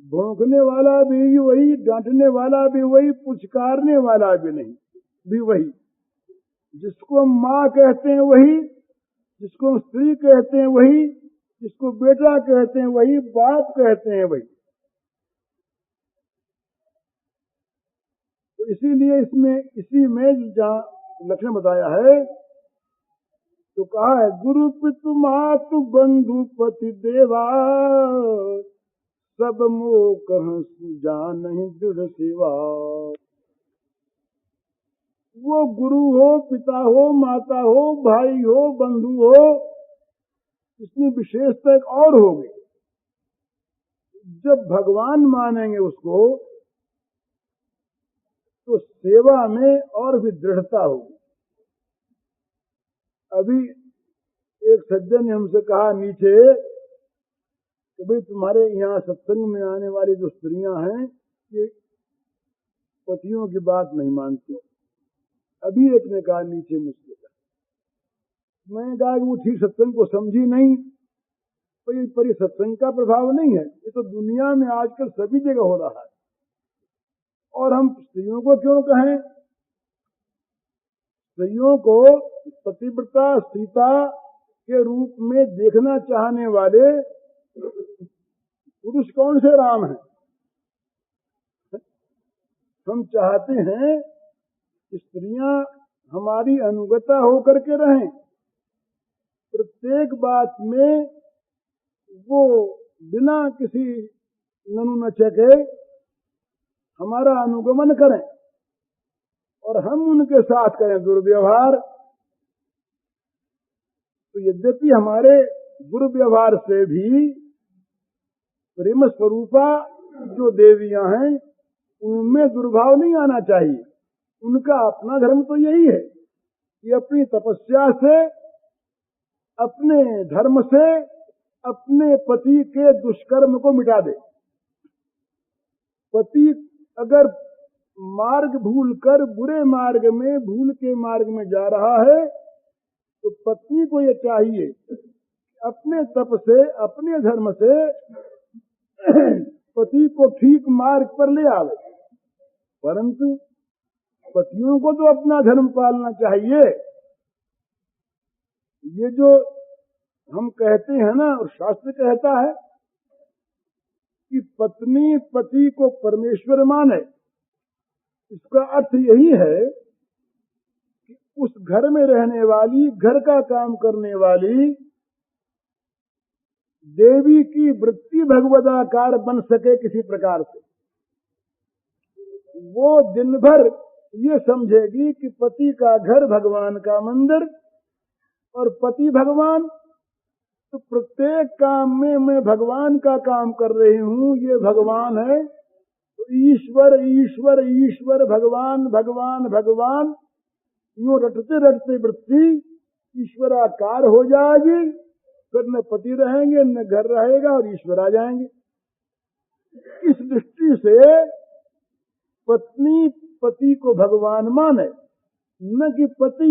भौंकने वाला भी वही, डांटने वाला भी वही, पुचकारने वाला भी नहीं भी वही। जिसको माँ कहते हैं वही, जिसको स्त्री कहते हैं वही, जिसको बेटा कहते हैं वही, बाप कहते हैं वही। तो इसीलिए इसी में जहाँ लक्षण बताया है तो कहा है गुरु पितु मातु बंधु पति देवा, सब मोह कह जान दृढ़ सेवा। वो गुरु हो, पिता हो, माता हो, भाई हो, बंधु हो, इसमें विशेषता एक और होगी। जब भगवान मानेंगे उसको तो सेवा में और भी दृढ़ता होगी। अभी एक सज्जन ने हमसे कहा नीचे कि भाई तुम्हारे यहाँ सत्संग में आने वाली जो स्त्रियां हैं ये पतियों की बात नहीं मानती। अभी एक ने कहा नीचे मुझसे, मैंने कहा कि वो ठीक सत्संग को समझी नहीं, पर ये सत्संग का प्रभाव नहीं है, ये तो दुनिया में आजकल सभी जगह हो रहा है। और हम स्त्रियों को क्यों कहें? स्त्रियों को पतिव्रता सीता के रूप में देखना चाहने वाले पुरुष कौन से राम हैं? हम चाहते हैं कि स्त्रियां हमारी अनुगता होकर के रहें, प्रत्येक बात में वो बिना किसी ननु नचे के हमारा अनुगमन करें और हम उनके साथ करें दुर्व्यवहार। तो यद्यपि हमारे दुर्व्यवहार से भी प्रेम स्वरूपा जो देवियां हैं उनमें दुर्भाव नहीं आना चाहिए। उनका अपना धर्म तो यही है कि अपनी तपस्या से, अपने धर्म से अपने पति के दुष्कर्म को मिटा दे। पति अगर मार्ग भूल कर बुरे मार्ग में, भूल के मार्ग में जा रहा है तो पत्नी को ये चाहिए अपने तप से, अपने धर्म से पति को ठीक मार्ग पर ले आवे। परंतु पतियों को तो अपना धर्म पालना चाहिए। ये जो हम कहते हैं ना, और शास्त्र कहता है कि पत्नी पति को परमेश्वर माने, इसका अर्थ यही है कि उस घर में रहने वाली, घर का काम करने वाली देवी की वृत्ति भगवदाकार बन सके किसी प्रकार से। वो दिन भर ये समझेगी कि पति का घर भगवान का मंदिर और पति भगवान, तो प्रत्येक काम में मैं भगवान का काम कर रही हूँ, ये भगवान है, तो ईश्वर ईश्वर ईश्वर भगवान भगवान भगवान यूं रटते रटते वृत्ति ईश्वराकार हो जाएगी, फिर न पति रहेंगे न घर रहेगा और ईश्वर आ जाएंगे। इस दृष्टि से पत्नी पति को भगवान माने, न कि पति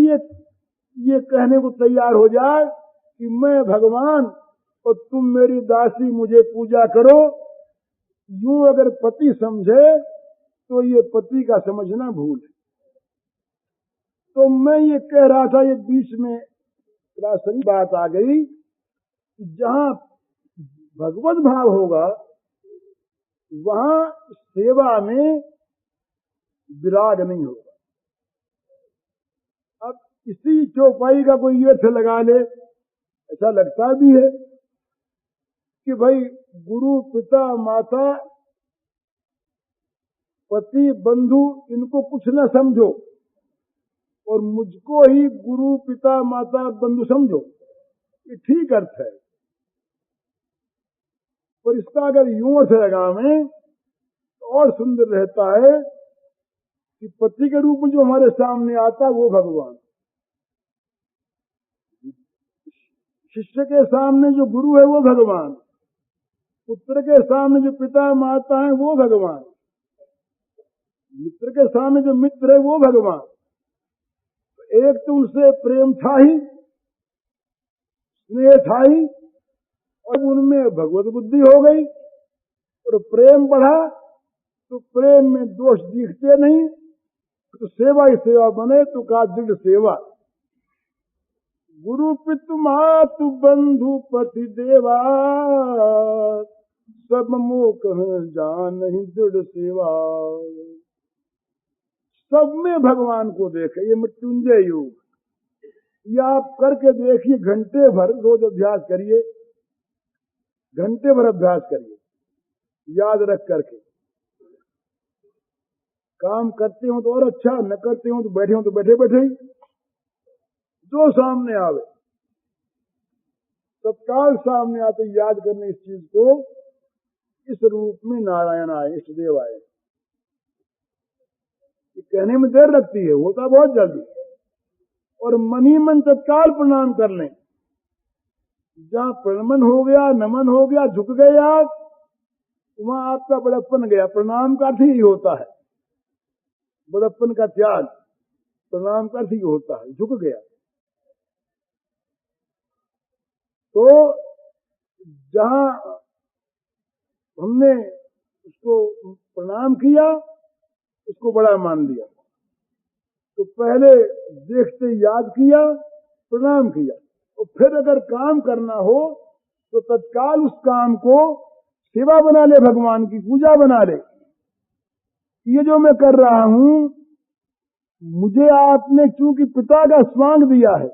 ये कहने को तैयार हो जाए कि मैं भगवान और तुम मेरी दासी, मुझे पूजा करो। यूं अगर पति समझे तो ये पति का समझना भूल है। तो मैं ये कह रहा था, ये बीच में प्रासंगिक बात आ गई, जहां भगवत भाव होगा वहां सेवा में विराग नहीं होगा। अब इसी चौपाई का कोई अर्थ लगा ले, ऐसा लगता भी है कि भाई गुरु पिता माता पति बंधु इनको कुछ न समझो और मुझको ही गुरु पिता माता बंधु समझो, ये ठीक अर्थ है। पर इसका अगर यूं अर्थ लगावें तो और सुंदर रहता है कि पति के रूप में जो हमारे सामने आता वो भगवान, शिष्य के सामने जो गुरु है वो भगवान, पुत्र के सामने जो पिता माता है वो भगवान, मित्र के सामने जो मित्र है वो भगवान। एक तो उनसे प्रेम था ही, स्नेह था ही, और उनमें भगवत बुद्धि हो गई और प्रेम बढ़ा तो प्रेम में दोष दिखते नहीं, तो सेवा ही सेवा बने तो का दृढ़ सेवा। गुरु पितु मातु बंधु पति देवा, सब मोह कह जान ही दृढ़ सेवा। सब में भगवान को देखे, ये मृत्युंजय योग, ये आप करके देखिए। घंटे भर रोज अभ्यास करिए, घंटे भर अभ्यास करिए, याद रख करके। काम करते हो तो और अच्छा, न करते हो तो बैठे बैठे ही जो सामने आवे तत्काल सामने आते याद करने इस चीज को, इस रूप में नारायण आए, इष्ट देव आए। कहने में देर लगती है, होता बहुत जल्दी, और मन ही मन तत्काल प्रणाम कर लें। जहां प्रणमन हो गया, नमन हो गया, झुक गए आप, वहां आपका बड़प्पन गया। प्रणाम का अर्थ ही होता है, बड़प्पन का त्याग, प्रणाम का अर्थ ही होता है, झुक गया। तो जहां हमने उसको प्रणाम किया, उसको बड़ा मान लिया, तो पहले देखते याद किया, प्रणाम किया, और फिर अगर काम करना हो तो तत्काल उस काम को सेवा बना ले, भगवान की पूजा बना ले। ये जो मैं कर रहा हूं, मुझे आपने चूंकि पिता का स्वांग दिया है,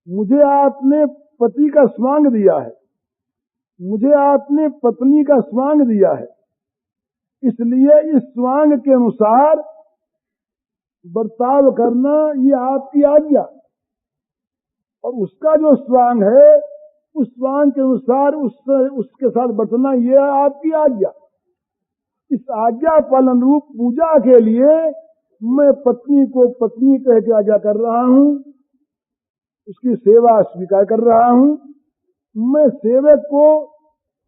मुझे आपने पति का स्वांग दिया है, मुझे आपने पत्नी का स्वांग दिया है, इसलिए इस स्वांग के अनुसार बर्ताव करना ये आपकी आज्ञा, और उसका जो स्वांग है उस स्वांग के अनुसार उसके साथ बरतना ये आपकी आज्ञा। इस आज्ञा पालन रूप पूजा के लिए मैं पत्नी को पत्नी कह के आज्ञा कर रहा हूं, उसकी सेवा स्वीकार कर रहा हूं। मैं सेवक को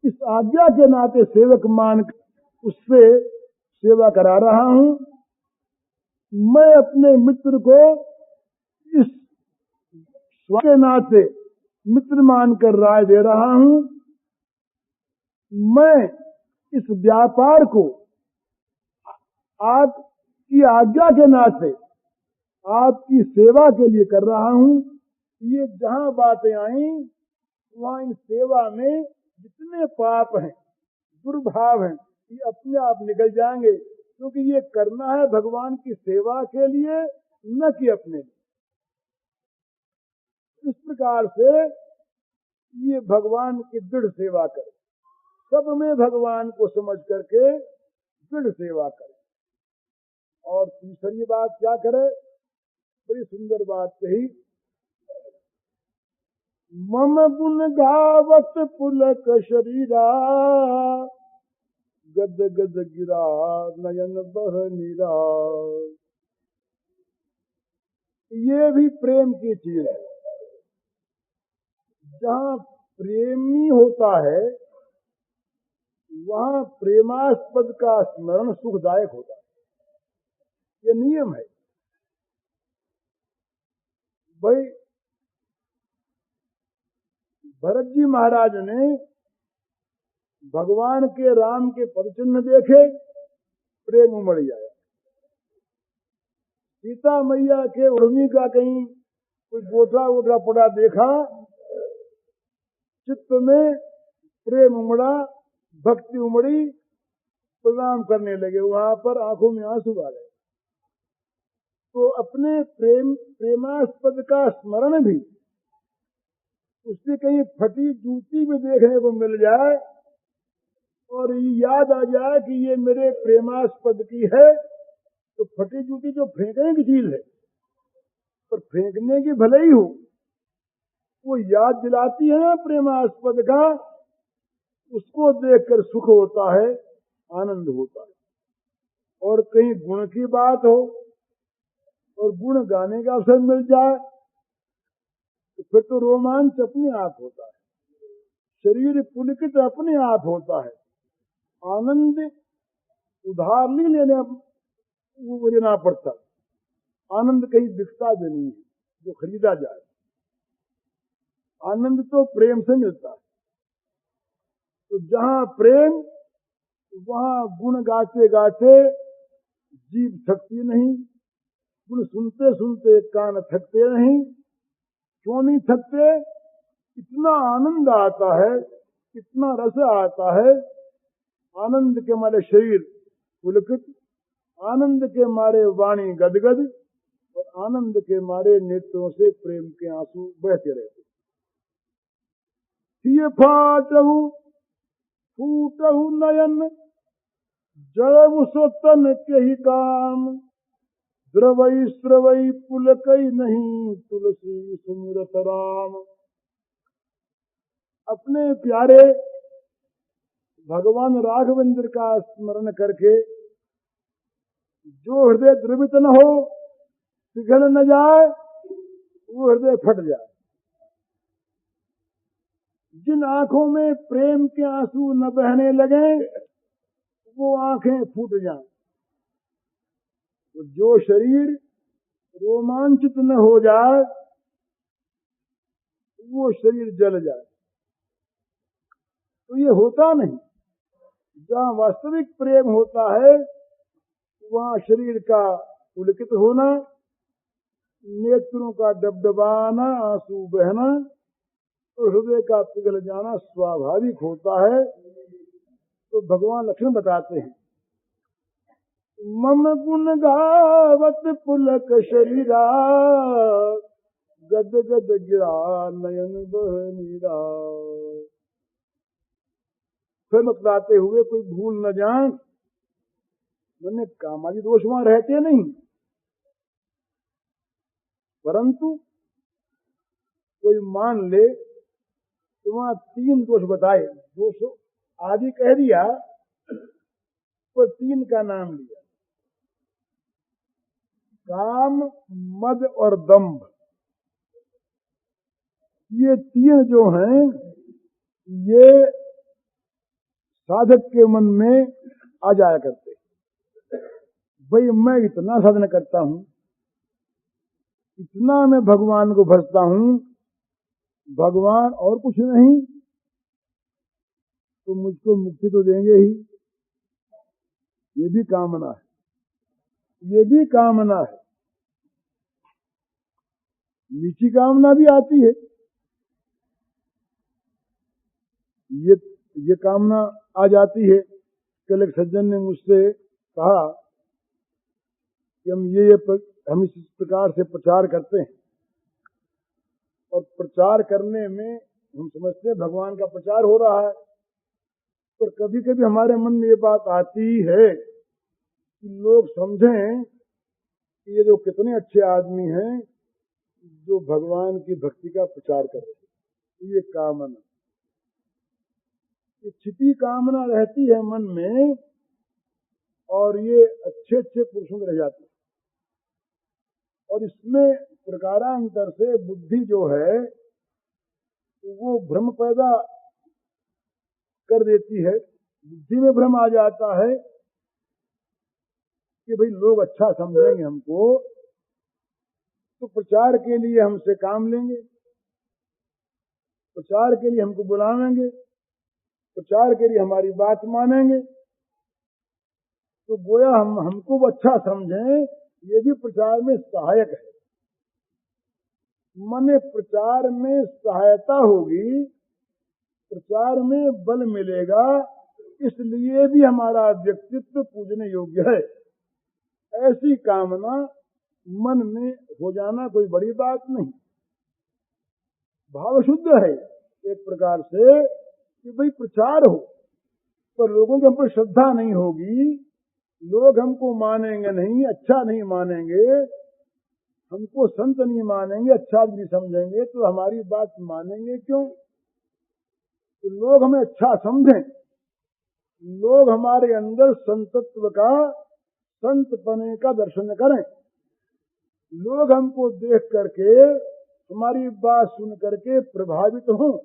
इस आज्ञा के नाते सेवक मान उससे सेवा करा रहा हूं। मैं अपने मित्र को इस के नाते मित्र मानकर राय दे रहा हूं। मैं इस व्यापार को आपकी आज्ञा के नाते आपकी सेवा के लिए कर रहा हूं। ये जहां बातें आई वहां इन सेवा में जितने पाप हैं, दुर्भाव हैं, ये अपने आप निकल जाएंगे, क्योंकि ये करना है भगवान की सेवा के लिए, न कि अपने लिए। इस प्रकार से ये भगवान की दृढ़ सेवा करे, सब में भगवान को समझ करके दृढ़ सेवा करे। और तीसरी बात क्या करे, बड़ी सुंदर बात कही, मम गुण गावत पुलक शरीरा, गद गद गिरा नयन बह नीरा। ये भी प्रेम की चीज है। जहाँ प्रेमी होता है वहाँ प्रेमास्पद का स्मरण सुखदायक होता है। ये नियम है भाई। भरत जी महाराज ने भगवान के राम के पदचिन्ह देखे, प्रेम उमड़ आया। सीता मैया के उर्मी का कहीं कुछ गोटा वोटा पड़ा देखा, चित्त में प्रेम उमड़ा, भक्ति उमड़ी, प्रणाम करने लगे। वहां पर आंखों में आंसू आ गए। तो अपने प्रेमास्पद का स्मरण भी उससे कहीं फटी जूती में देखने को मिल जाए और याद आ जाए कि ये मेरे प्रेमास्पद की है, तो फटी जूती जो फेंकने की चीज है, पर फेंकने की भले ही हो, वो याद दिलाती है ना प्रेमास्पद का, उसको देखकर सुख होता है, आनंद होता है। और कहीं गुण की बात हो और गुण गाने का अवसर मिल जाए तो फिर तो रोमांच अपने आप होता है, शरीर पुलकित अपने आप होता है। आनंद उधार नहीं लेना पड़ता। आनंद कहीं बिकता भी नहीं है जो खरीदा जाए। आनंद तो प्रेम से मिलता है। तो जहाँ प्रेम वहाँ गुण गाते गाते जीभ थकती नहीं, गुण सुनते सुनते कान थकते नहीं। क्यों नहीं थकते? इतना आनंद आता है, इतना रस आता है। आनंद के मारे शरीर पुलकित, आनंद के मारे वाणी गदगद, और आनंद के मारे नेत्रों से प्रेम के आंसू बहते रहते। ये फाटहु फूटहु नयन, जड़बु सो तन के ही काम। द्रवई स्रवई पुलकई नहीं, तुलसी सुमिरत राम। अपने प्यारे भगवान राघवेंद्र का स्मरण करके जो हृदय द्रवित न हो, पिघल न जाए, वो हृदय फट जाए। जिन आंखों में प्रेम के आंसू न बहने लगे, वो आंखें फूट जाएं। तो जो शरीर रोमांचित न हो जाए, वो शरीर जल जाए। तो ये होता नहीं। जहाँ वास्तविक प्रेम होता है वहाँ शरीर का पुलकित होना, नेत्रों का डबडबाना, आंसू बहना और हृदय का पिघल जाना स्वाभाविक होता है। तो भगवान लक्ष्मण बताते हैं, मम गुण गावत पुलक शरीरा, गद गद गिरा नयन बह नीरा। फिर बतलाते हुए कोई भूल न जाए, मैंने कामादि दोष वहां रहते नहीं, परंतु कोई मान ले तो वहां 3 दोष बताए। दोष आदि कह दिया, पर 3 का नाम लिया, काम, मद और दंभ। ये 3 जो हैं, ये साधक के मन में आ जाया करते। भाई मैं इतना साधन करता हूं, इतना मैं भगवान को भजता हूं, भगवान और कुछ नहीं तो मुझको मुक्ति तो देंगे ही। ये भी कामना है, ये भी कामना है। नीची कामना भी आती है। ये कामना आ जाती है। कल एक सज्जन ने मुझसे कहा कि हम इस प्रकार से प्रचार करते हैं और प्रचार करने में हम समझते हैं भगवान का प्रचार हो रहा है, पर कभी कभी हमारे मन में ये बात आती है कि लोग समझें कि ये जो कितने अच्छे आदमी हैं जो भगवान की भक्ति का प्रचार कर रहे हैं। ये कामना, छिपी कामना रहती है मन में और ये अच्छे अच्छे पुरुषों में रह जाती है। और इसमें प्रकारांतर से बुद्धि जो है वो भ्रम पैदा कर देती है। बुद्धि में भ्रम आ जाता है कि भाई लोग अच्छा समझेंगे हमको तो प्रचार के लिए हमसे काम लेंगे, प्रचार के लिए हमको बुलावेंगे, प्रचार के लिए हमारी बात मानेंगे। तो गोया हमको अच्छा समझें ये भी प्रचार में सहायक है। माने प्रचार में सहायता होगी, प्रचार में बल मिलेगा, इसलिए भी हमारा व्यक्तित्व पूजने योग्य है। ऐसी कामना मन में हो जाना कोई बड़ी बात नहीं, भाव शुद्ध है एक प्रकार से कि भाई प्रचार हो, पर लोगों के हम पर श्रद्धा नहीं होगी, लोग हमको मानेंगे नहीं, अच्छा नहीं मानेंगे, हमको संत नहीं मानेंगे, अच्छा नहीं समझेंगे, तो हमारी बात मानेंगे क्यों? तो लोग हमें अच्छा समझें, लोग हमारे अंदर संतत्व का, संतपने का दर्शन करें, लोग हमको देख करके, हमारी बात सुन करके प्रभावित हों,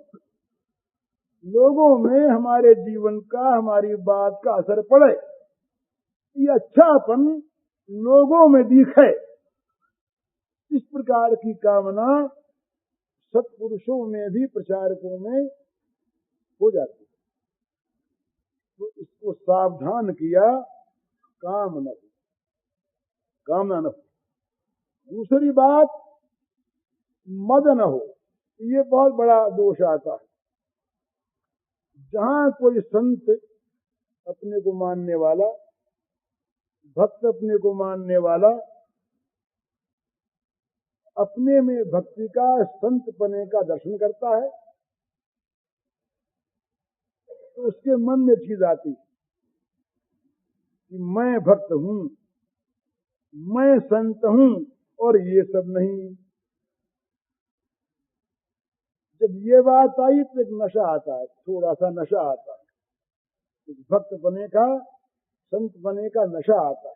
लोगों में हमारे जीवन का, हमारी बात का असर पड़े, ये अच्छापन लोगों में दिखे, इस प्रकार की कामना सत्पुरुषों में भी, प्रचारकों में हो जाती है। तो इसको सावधान किया, काम न हो, कामना न हो। दूसरी बात, मद न हो, ये बहुत बड़ा दोष आता है। जहां कोई संत अपने को मानने वाला, भक्त अपने को मानने वाला, अपने में भक्ति का, संतपने का दर्शन करता है, तो उसके मन में चीज आती कि मैं भक्त हूं, मैं संत हूं, और ये सब नहीं। जब ये बात आई तो एक नशा आता है, थोड़ा सा नशा आता है, भक्त बने का, संत बने का नशा आता है।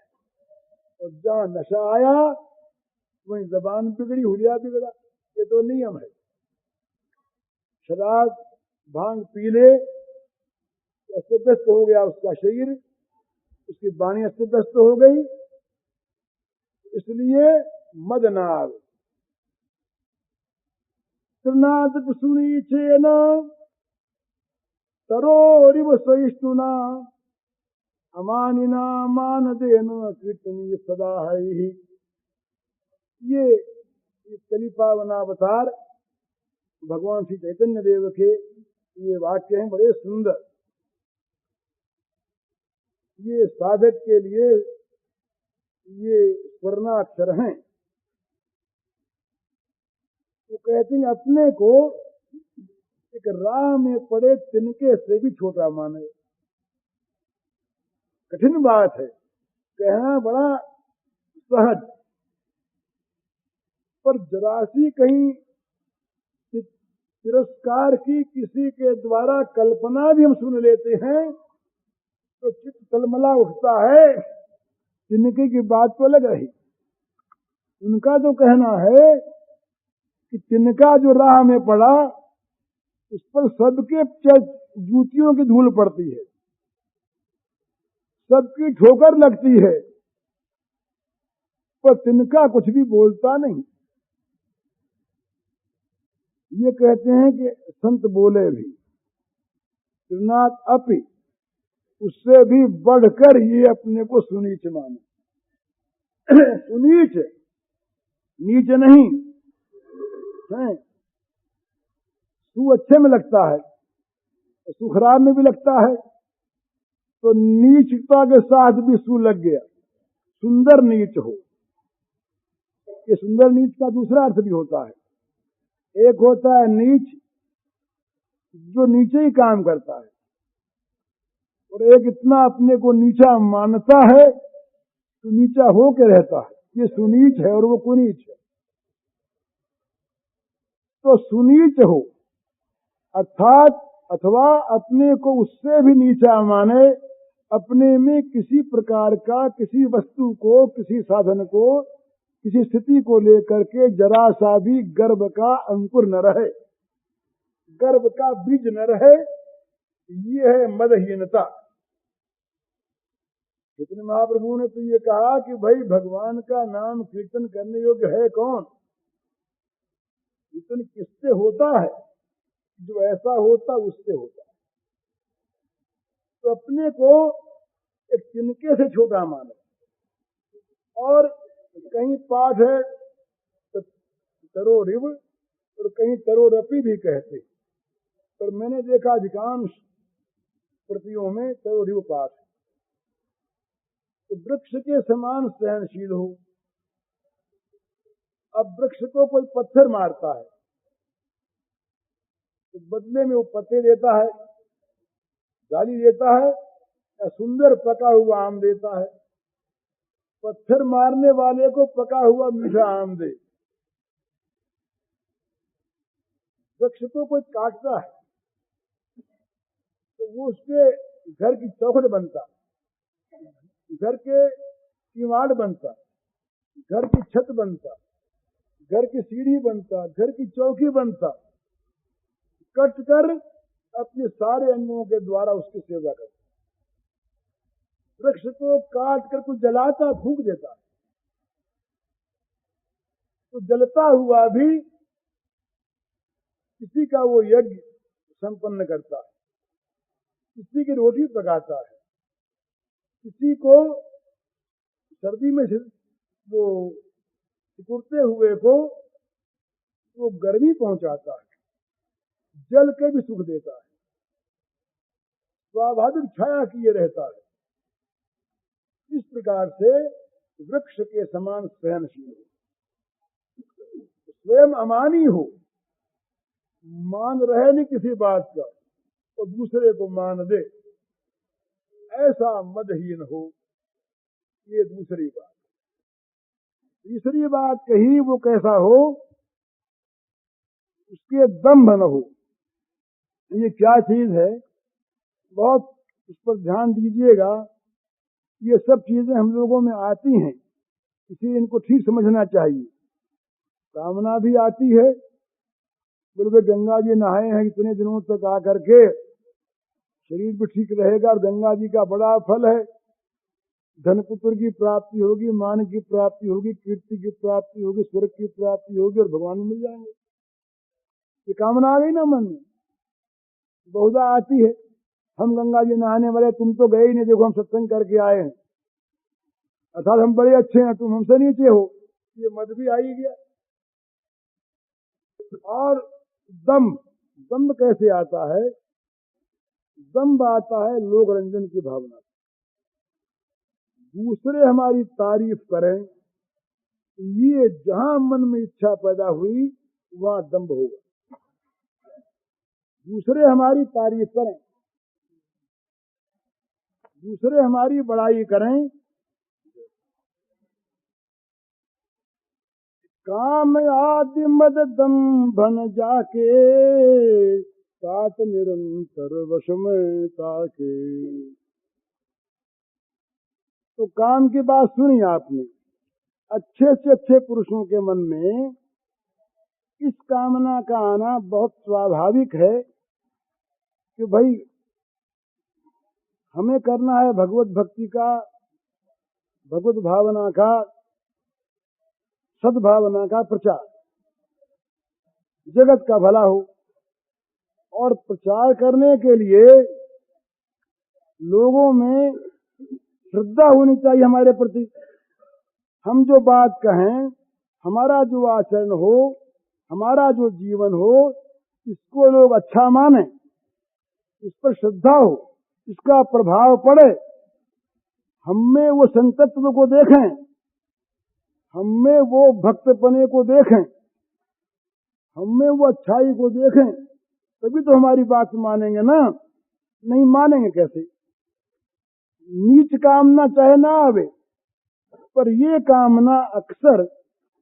और जहां नशा आया वहीं जबान बिगड़ी, हुलिया बिगड़ा, ये तो नियम है। शराब भांग पी ले तो अस्तव्यस्त हो गया उसका शरीर, उसकी वाणी अस्तव्यस्त हो गई, इसलिए मद न आवे। तृणादत सुनीचेन तरोरिव सहिष्णुना अमानिना मानदेन कीर्तनीय सदा है। ये कली पावनावतार भगवान श्री चैतन्य देव के ये वाक्य हैं, बड़े सुंदर। ये साधक के लिए ये स्वर्णाक्षर हैं। तो कहते हैं अपने को एक राह में पड़े तिनके से भी छोटा माने। कठिन बात है, कहना बड़ा सहज, पर जरासी कहीं तिरस्कार की किसी के द्वारा कल्पना भी हम सुन लेते हैं तो चित्त तलमला उठता है। तिनके की बात तो अलग रही, उनका तो कहना है कि तिनका जो राह में पड़ा उस पर सबके जूतियों की धूल पड़ती है, सबकी ठोकर लगती है, पर तिनका कुछ भी बोलता नहीं। ये कहते हैं कि संत बोले भी, त्रिनाथ अपि, उससे भी बढ़कर ये अपने को सुनीच माने। सुनीच, नीच नहीं है। सु अच्छे में लगता है, सु खराब में भी लगता है, तो नीचता के साथ भी सु लग गया, सुंदर नीच हो। ये सुंदर नीच का दूसरा अर्थ भी होता है। एक होता है नीच जो नीचे ही काम करता है, और एक इतना अपने को नीचा मानता है तो नीचा हो के रहता है, ये सुनीच है और वो कुनीच है। तो सुनीच हो अर्थात अथवा अपने को उससे भी नीचा माने, अपने में किसी प्रकार का, किसी वस्तु को, किसी साधन को, किसी स्थिति को लेकर के जरा सा भी गर्व का अंकुर न रहे, गर्व का बीज न रहे, ये है मदहीनता। कितने महाप्रभु ने तो ये कहा कि भाई भगवान का नाम कीर्तन करने योग्य है कौन? कीर्तन किससे होता है? जो ऐसा होता उससे होता है। तो अपने को एक तिनके से छोटा माने। और कहीं पाठ है तो तरो रिव और कहीं तरो रपी भी कहते, पर मैंने देखा अधिकांश प्रतियों में तरो रिव पाठ है। तो वृक्ष के समान सहनशील हो। अब वृक्ष को कोई पत्थर मारता है तो बदले में वो पत्ते देता है, डाली देता है, या सुंदर पका हुआ आम देता है। पत्थर मारने वाले को पका हुआ मीठा आम दे। वृक्ष को कोई काटता है तो वो उसके घर की चौखट बनता, घर के किवाड़ बनता, घर की छत बनता, घर की सीढ़ी बनता, घर की चौकी बनता। कट कर अपने सारे अंगों के द्वारा उसकी सेवा करता। वृक्ष को काट कर कुछ जलाता, फूंक देता, तो जलता हुआ भी किसी का वो यज्ञ संपन्न करता है, किसी की रोटी पकाता है, किसी को सर्दी में वो सिकुड़ते हुए को वो गर्मी पहुंचाता है, जल के भी सुख देता है, स्वाभाविक छाया किए रहता है। इस प्रकार से वृक्ष के समान सहनशील हो, स्वयं अमानी हो, मान रहे नहीं किसी बात का और दूसरे को मान दे, ऐसा मदहीन हो। ये दूसरी बात। तीसरी बात कही वो कैसा हो, उसके दंभ न हो। ये क्या चीज है, बहुत इस पर ध्यान दीजिएगा। ये सब चीजें हम लोगों में आती हैं, इसलिए इनको ठीक समझना चाहिए। कामना भी आती है, बोले गंगा जी नहाए हैं इतने दिनों तक आकर के, शरीर भी ठीक रहेगा और गंगा जी का बड़ा फल है, धन पुत्र की प्राप्ति होगी, मान की प्राप्ति होगी, कीर्ति की प्राप्ति होगी, स्वर्ग की प्राप्ति होगी और भगवान मिल जाएंगे। ये कामना आ गई ना मन में, बहुधा आती है। हम गंगा जी नहाने वाले, तुम तो गए ही नहीं, देखो हम सत्संग करके आए हैं, अर्थात हम बड़े अच्छे हैं, तुम हमसे नीचे हो। ये मत भी आ ही गया। और दम्भ, दम्भ कैसे आता है? दम्भ आता है लोक रंजन की भावना। दूसरे हमारी तारीफ करें, ये जहां मन में इच्छा पैदा हुई वहां दम्भ होगा। दूसरे हमारी तारीफ करें, दूसरे हमारी बड़ाई करें, काम आदि मद दम्भ न जाके, तात निरंतर वश में ताके। तो काम की बात सुनी आपने। अच्छे से अच्छे पुरुषों के मन में इस कामना का आना बहुत स्वाभाविक है कि भाई हमें करना है भगवत भक्ति का, भगवत भावना का, सद्भावना का प्रचार, जगत का भला हो। और प्रचार करने के लिए लोगों में श्रद्धा होनी चाहिए हमारे प्रति। हम जो बात कहें, हमारा जो आचरण हो, हमारा जो जीवन हो, इसको लोग अच्छा माने, इस पर श्रद्धा हो, इसका प्रभाव पड़े, हमें वो संतत्व को देखें, हमें वो भक्तपने को देखें, हमें वो अच्छाई को देखें, तभी तो हमारी बात मानेंगे ना। नहीं मानेंगे कैसे? नीच कामना चाहे ना आवे, पर ये कामना अक्सर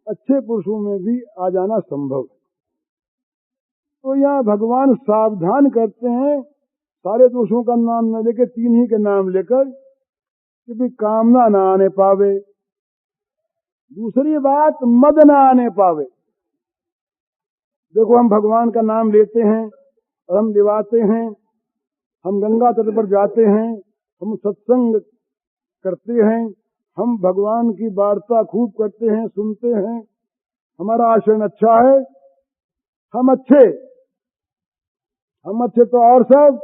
अच्छे पुरुषों में भी आ जाना संभव है। तो यहाँ भगवान सावधान करते हैं, सारे दोषों का नाम न लेकर, तीन ही के नाम लेकर, कि भी कामना न आने पावे। दूसरी बात, मद न आने पावे। देखो, हम भगवान का नाम लेते हैं और हम लिवाते हैं, हम गंगा तट पर जाते हैं, हम सत्संग करते हैं, हम भगवान की वार्ता खूब करते हैं, सुनते हैं, हमारा आचरण अच्छा है, हम अच्छे तो और सब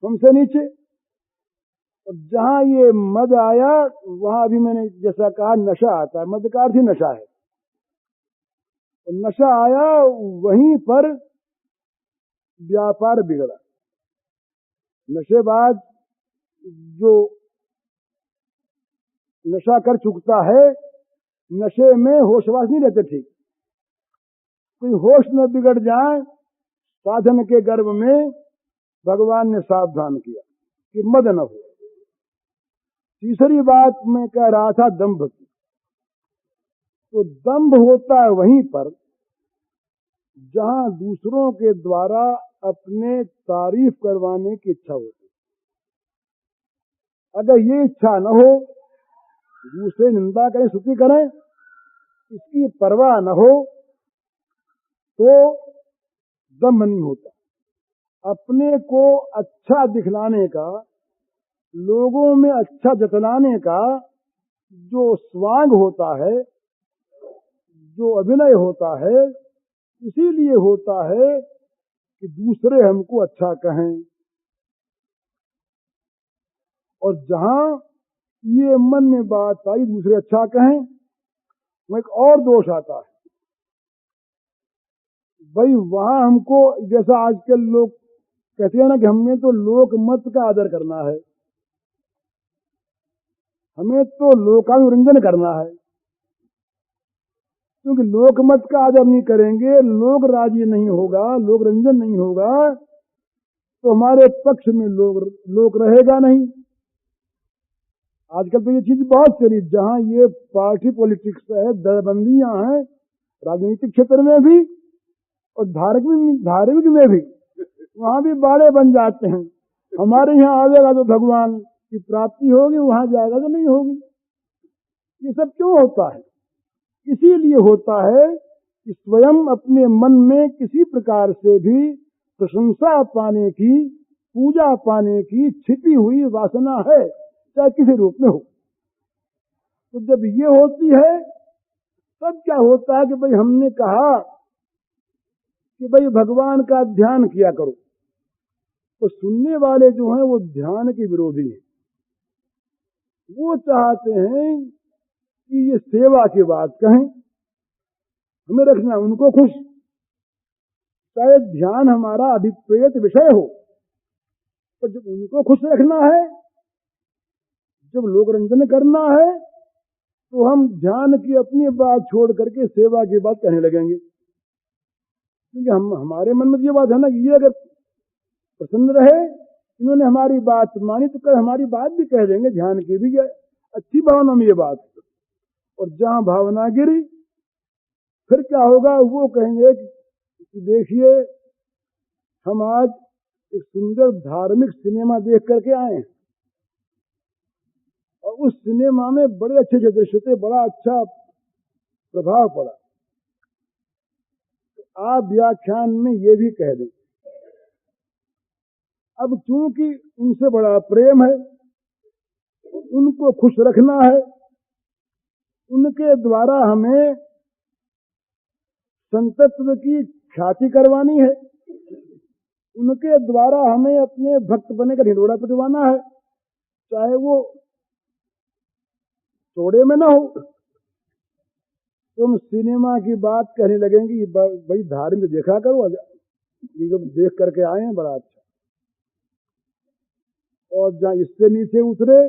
हमसे नीचे। और जहां ये मद आया, वहां अभी मैंने जैसा कहा नशा आता है, मद का अर्थ ही नशा है। और नशा आया, वहीं पर व्यापार बिगड़ा। नशेबाज जो नशा कर चुकता है, नशे में होशवास नहीं रहते ठीक। कोई होश न बिगड़ जाए, साधन के गर्भ में भगवान ने सावधान किया कि मद न हो। तीसरी बात मैं कह रहा था दंभ की। तो दंभ होता है वहीं पर जहां दूसरों के द्वारा अपने तारीफ करवाने की इच्छा होती। अगर ये इच्छा न हो, दूसरे निंदा करें, स्तुति करें, इसकी परवाह न हो, तो दंभ नहीं होता। अपने को अच्छा दिखलाने का, लोगों में अच्छा जतलाने का जो स्वांग होता है, जो अभिनय होता है, इसीलिए होता है कि दूसरे हमको अच्छा कहें। और जहां ये मन में बात आई दूसरे अच्छा कहें, वो एक और दोष आता है। भाई वहां हमको, जैसा आजकल लोग कहते हैं ना कि हमें तो लोक मत का आदर करना है, हमें तो लोकानुरंजन करना है। क्योंकि लोक मत का आदर नहीं करेंगे, लोक राजी नहीं होगा, लोक रंजन नहीं होगा, तो हमारे पक्ष में लोक रहेगा नहीं। आजकल तो ये चीज बहुत चली, जहां ये पार्टी पॉलिटिक्स है, दरबंदियां हैं, राजनीतिक क्षेत्र में भी और धार्मिक में भी, वहां भी बाड़े बन जाते हैं। हमारे यहाँ आवेगा तो भगवान की प्राप्ति होगी, वहां जाएगा तो नहीं होगी। ये सब क्यों होता है? इसीलिए होता है कि स्वयं अपने मन में किसी प्रकार से भी प्रशंसा पाने की, पूजा पाने की छिपी हुई वासना है, चाहे किसी रूप में हो। तो जब ये होती है, तब क्या होता है कि भाई हमने कहा कि भाई भगवान का ध्यान किया करो, तो सुनने वाले जो हैं वो ध्यान के विरोधी हैं। वो चाहते हैं कि ये सेवा की बात कहें, हमें रखना उनको खुश, चाहे ध्यान हमारा अभिप्रेत विषय हो, तो जब उनको खुश रखना है, जब लोक रंजन करना है, तो हम ध्यान की अपनी बात छोड़ करके सेवा की बात कहने लगेंगे। क्योंकि हमारे मन में ये बात है ना कि ये अगर प्रसन्न रहे, इन्होंने हमारी बात मानी, तो कल हमारी बात भी कह देंगे, ध्यान की भी अच्छी भावना में ये बात। और जहां भावना गिरी, फिर क्या होगा? वो कहेंगे कि देखिए, हम आज एक सुंदर धार्मिक सिनेमा देख करके आए हैं, और उस सिनेमा में बड़े अच्छे अच्छे दृश्य थे, बड़ा अच्छा प्रभाव पड़ा। तो आप व्याख्यान में ये भी कह दें। अब चूंकि उनसे बड़ा प्रेम है, उनको खुश रखना है, उनके द्वारा हमें संतत्व की ख्याति करवानी है, उनके द्वारा हमें अपने भक्त बने का ढिंढोरा पिटवाना है, चाहे वो चौड़े में ना हो। तुम सिनेमा की बात कहने लगेंगे, भाई धार्मिक देखा करो, ये देख करके आए हैं बड़ा अच्छा। और जहां इससे नीचे उतरे,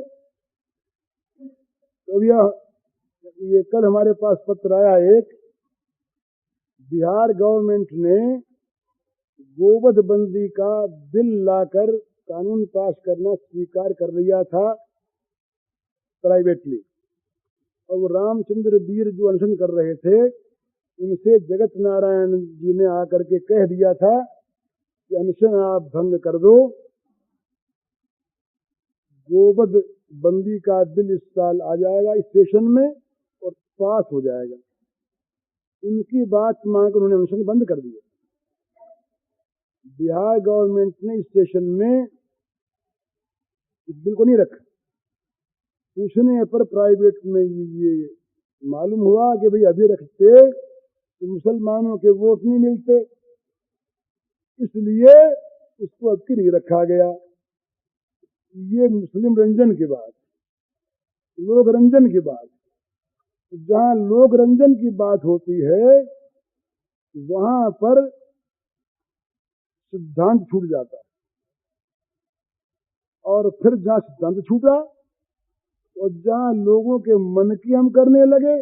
तो ये कल हमारे पास पत्र आया एक, बिहार गवर्नमेंट ने गोवध बंदी का बिल लाकर कानून पास करना स्वीकार कर लिया था प्राइवेटली। और वो रामचंद्र वीर जो अनशन कर रहे थे, इनसे जगत नारायण जी ने आकर के कह दिया था कि अनशन आप भंग कर दो, गोवध बंदी का बिल इस साल आ जाएगा स्टेशन में और पास हो जाएगा। उनकी बात मानकर उन्होंने अनशन बंद कर दिया। बिहार गवर्नमेंट ने स्टेशन में इस बिल को नहीं रखा। पूछने पर प्राइवेट में ये मालूम हुआ कि भाई अभी रखते तो मुसलमानों के वोट नहीं मिलते, इसलिए उसको अब की नहीं रखा गया। ये मुस्लिम रंजन की बात, लोक रंजन की बात। जहां लोक रंजन की बात होती है वहां पर सिद्धांत छूट जाता है, और फिर जहां सिद्धांत छूटा और जहां लोगों के मन की हम करने लगे।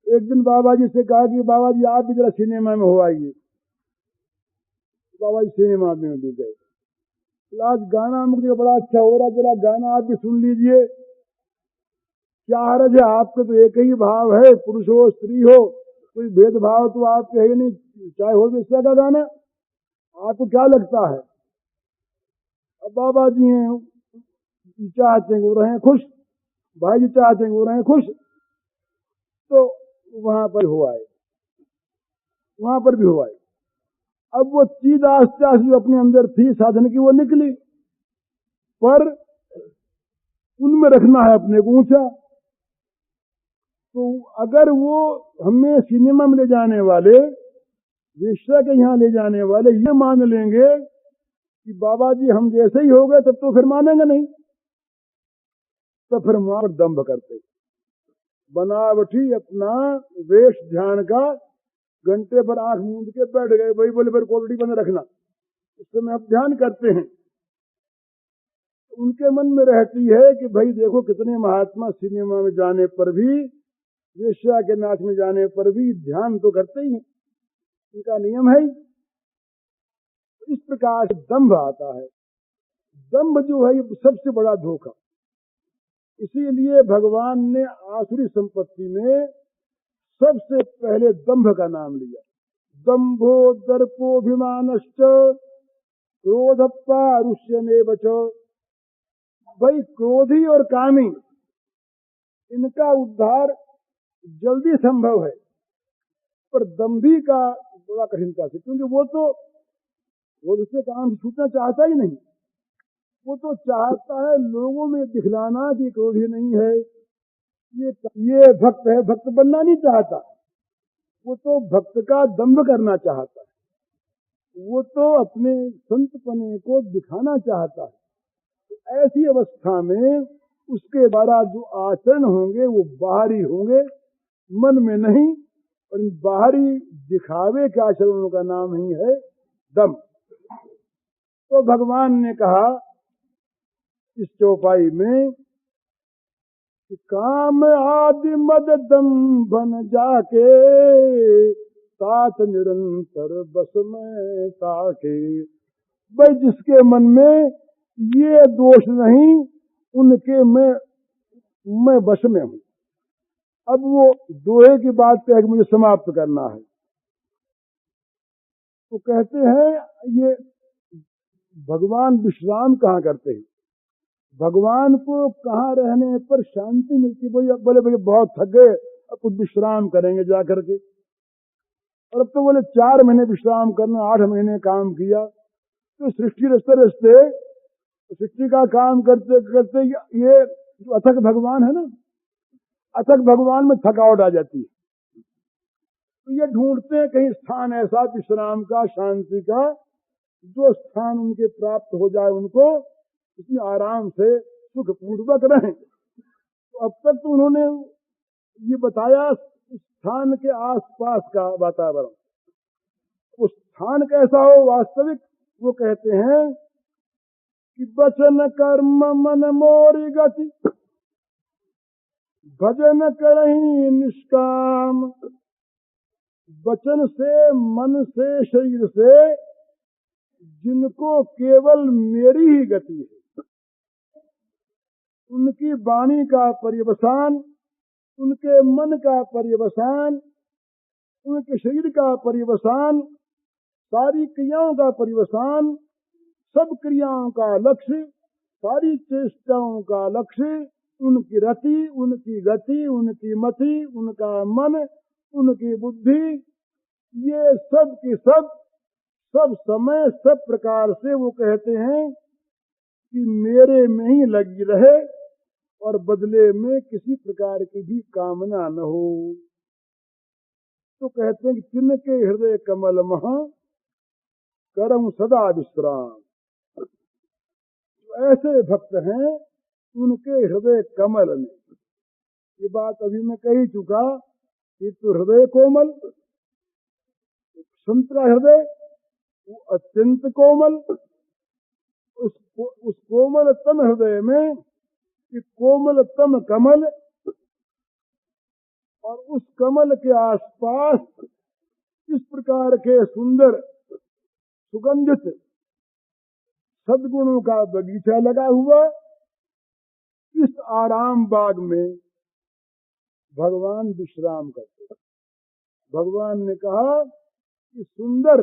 एक दिन बाबा जी से कहा कि बाबा जी आप भी जरा सिनेमा में हो आइए। बाबा जी सिनेमा में भी गए। आज गाना मुझे बड़ा अच्छा हो रहा, जरा गाना आप भी सुन लीजिए। क्या हर्ज है, आपके तो एक ही भाव है, पुरुष हो स्त्री हो, कोई भेदभाव तो आपके है नहीं, चाहे हो बेस्या का गाना, आपको क्या लगता है। अब बाबा जी हैं, चाहते हैं वो रहे खुश, भाई जी चाहते हैं वो रहे खुश, तो वहां पर हुआ है, वहां पर भी हुआ है। अब वो चीज आस्ते आस्ते जो अपने अंदर थी साधन की वो निकली, पर उनमें रखना है अपने को ऊंचा। तो अगर वो हमें सिनेमा में ले जाने वाले, वेश्या के यहाँ ले जाने वाले ये मान लेंगे कि बाबा जी हम जैसे ही हो गए, तब तो फिर मानेंगे नहीं, तो फिर वहां पर दंभ करते, बनावटी अपना वेश ध्यान का, घंटे पर आंख मूंद के बैठ गए, वही बोले फिर क्वालिटी बंद रखना, इस समय आप ध्यान करते हैं। उनके मन में रहती है कि भाई देखो कितने महात्मा सिनेमा में जाने पर भी, वेश्या के नाच में जाने पर भी ध्यान तो करते ही हैं, इनका नियम है। इस प्रकार से दंभ आता है। दंभ जो है ये सबसे बड़ा धोखा। इसीलिए भगवान ने आसुरी संपत्ति में सबसे पहले दंभ का नाम लिया। दंभो दर्पोभिमानश्च क्रोधप्पारुष्यमेव च। भाई क्रोधी और कामी इनका उद्धार जल्दी संभव है, पर दंभी का बड़ा कठिनता से, क्योंकि वो दूसरे काम से छूटना चाहता ही नहीं। वो तो चाहता है लोगों में दिखलाना कि क्रोधी नहीं है, ये भक्त है, भक्त बनना नहीं चाहता। वो तो भक्त का दंभ करना चाहता है, वो तो अपने संतपने को दिखाना चाहता है। तो ऐसी अवस्था में उसके द्वारा जो आचरण होंगे वो बाहरी होंगे, मन में नहीं। और इन बाहरी दिखावे के आचरणों का नाम ही है दंभ। तो भगवान ने कहा इस चौपाई में कि काम आदि मद दंभन जाके, तात निरंतर बस में ताके। भाई जिसके मन में ये दोष नहीं, उनके मैं बस में हूं। अब वो दोहे की बात कह के मुझे समाप्त करना है। तो कहते हैं ये भगवान विश्राम कहाँ करते हैं, भगवान को कहाँ रहने पर शांति मिलती। बोले भैया बहुत थक गए, अब कुछ विश्राम करेंगे जाकर के। और अब तो बोले 4 महीने विश्राम करना, 8 महीने काम किया। तो सृष्टि रचते रचते, सृष्टि का काम करते करते ये जो अथक भगवान है ना, अथक भगवान में थकावट आ जाती है। तो ये ढूंढते हैं कहीं स्थान ऐसा विश्राम का, शांति का, जो स्थान उनके प्राप्त हो जाए, उनको इसमें आराम से सुखपूर्वक रहें। तो अब तक तो उन्होंने ये बताया स्थान के आसपास का वातावरण, वो स्थान कैसा हो वास्तविक। वो कहते हैं कि वचन कर्म मन मोरी गति, भजन करहीं निष्काम। वचन से, मन से, शरीर से जिनको केवल मेरी ही गति है, उनकी वाणी का पर्यवसान, उनके मन का पर्यवसान उनके शरीर का परिवसान, सारी क्रियाओं का परिवसान, सब क्रियाओं का लक्ष्य, सारी चेष्टाओं का लक्ष्य, उनकी रति, उनकी गति, उनकी मति, उनका मन, उनकी बुद्धि, ये सब की सब समय सब प्रकार से वो कहते हैं कि मेरे में ही लगी रहे और बदले में किसी प्रकार की भी कामना न हो। तो कहते हैं कि जिनके हृदय कमल महा करम सदा विश्राम, ऐसे भक्त हैं उनके हृदय कमल में। ये बात अभी मैं कह ही चुका कि तो हृदय कोमल, संत का हृदय वो अत्यंत कोमल, उस कोमलतम हृदय में कि कोमलतम कमल, और उस कमल के आसपास इस प्रकार के सुंदर सुगंधित सद्गुणों का बगीचा लगा हुआ, इस आराम बाग में भगवान विश्राम करते। भगवान ने कहा कि सुंदर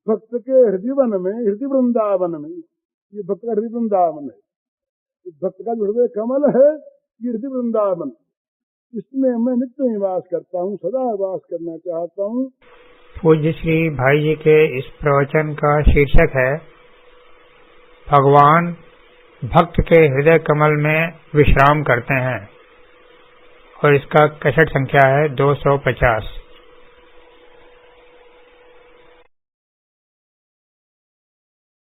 भक्त के हृदय वन में, हृदय वृंदावन में, ये भक्त का हृदय वृंदावन है, भक्त का जो हृदय कमल है ये हृदय वृंदावन, इसमें मैं नित्य निवास करता हूँ, सदा वास करना चाहता हूँ। पूज्य श्री भाई जी के इस प्रवचन का शीर्षक है भगवान भक्त के हृदय कमल में विश्राम करते हैं, और इसका कैसेट संख्या है 250।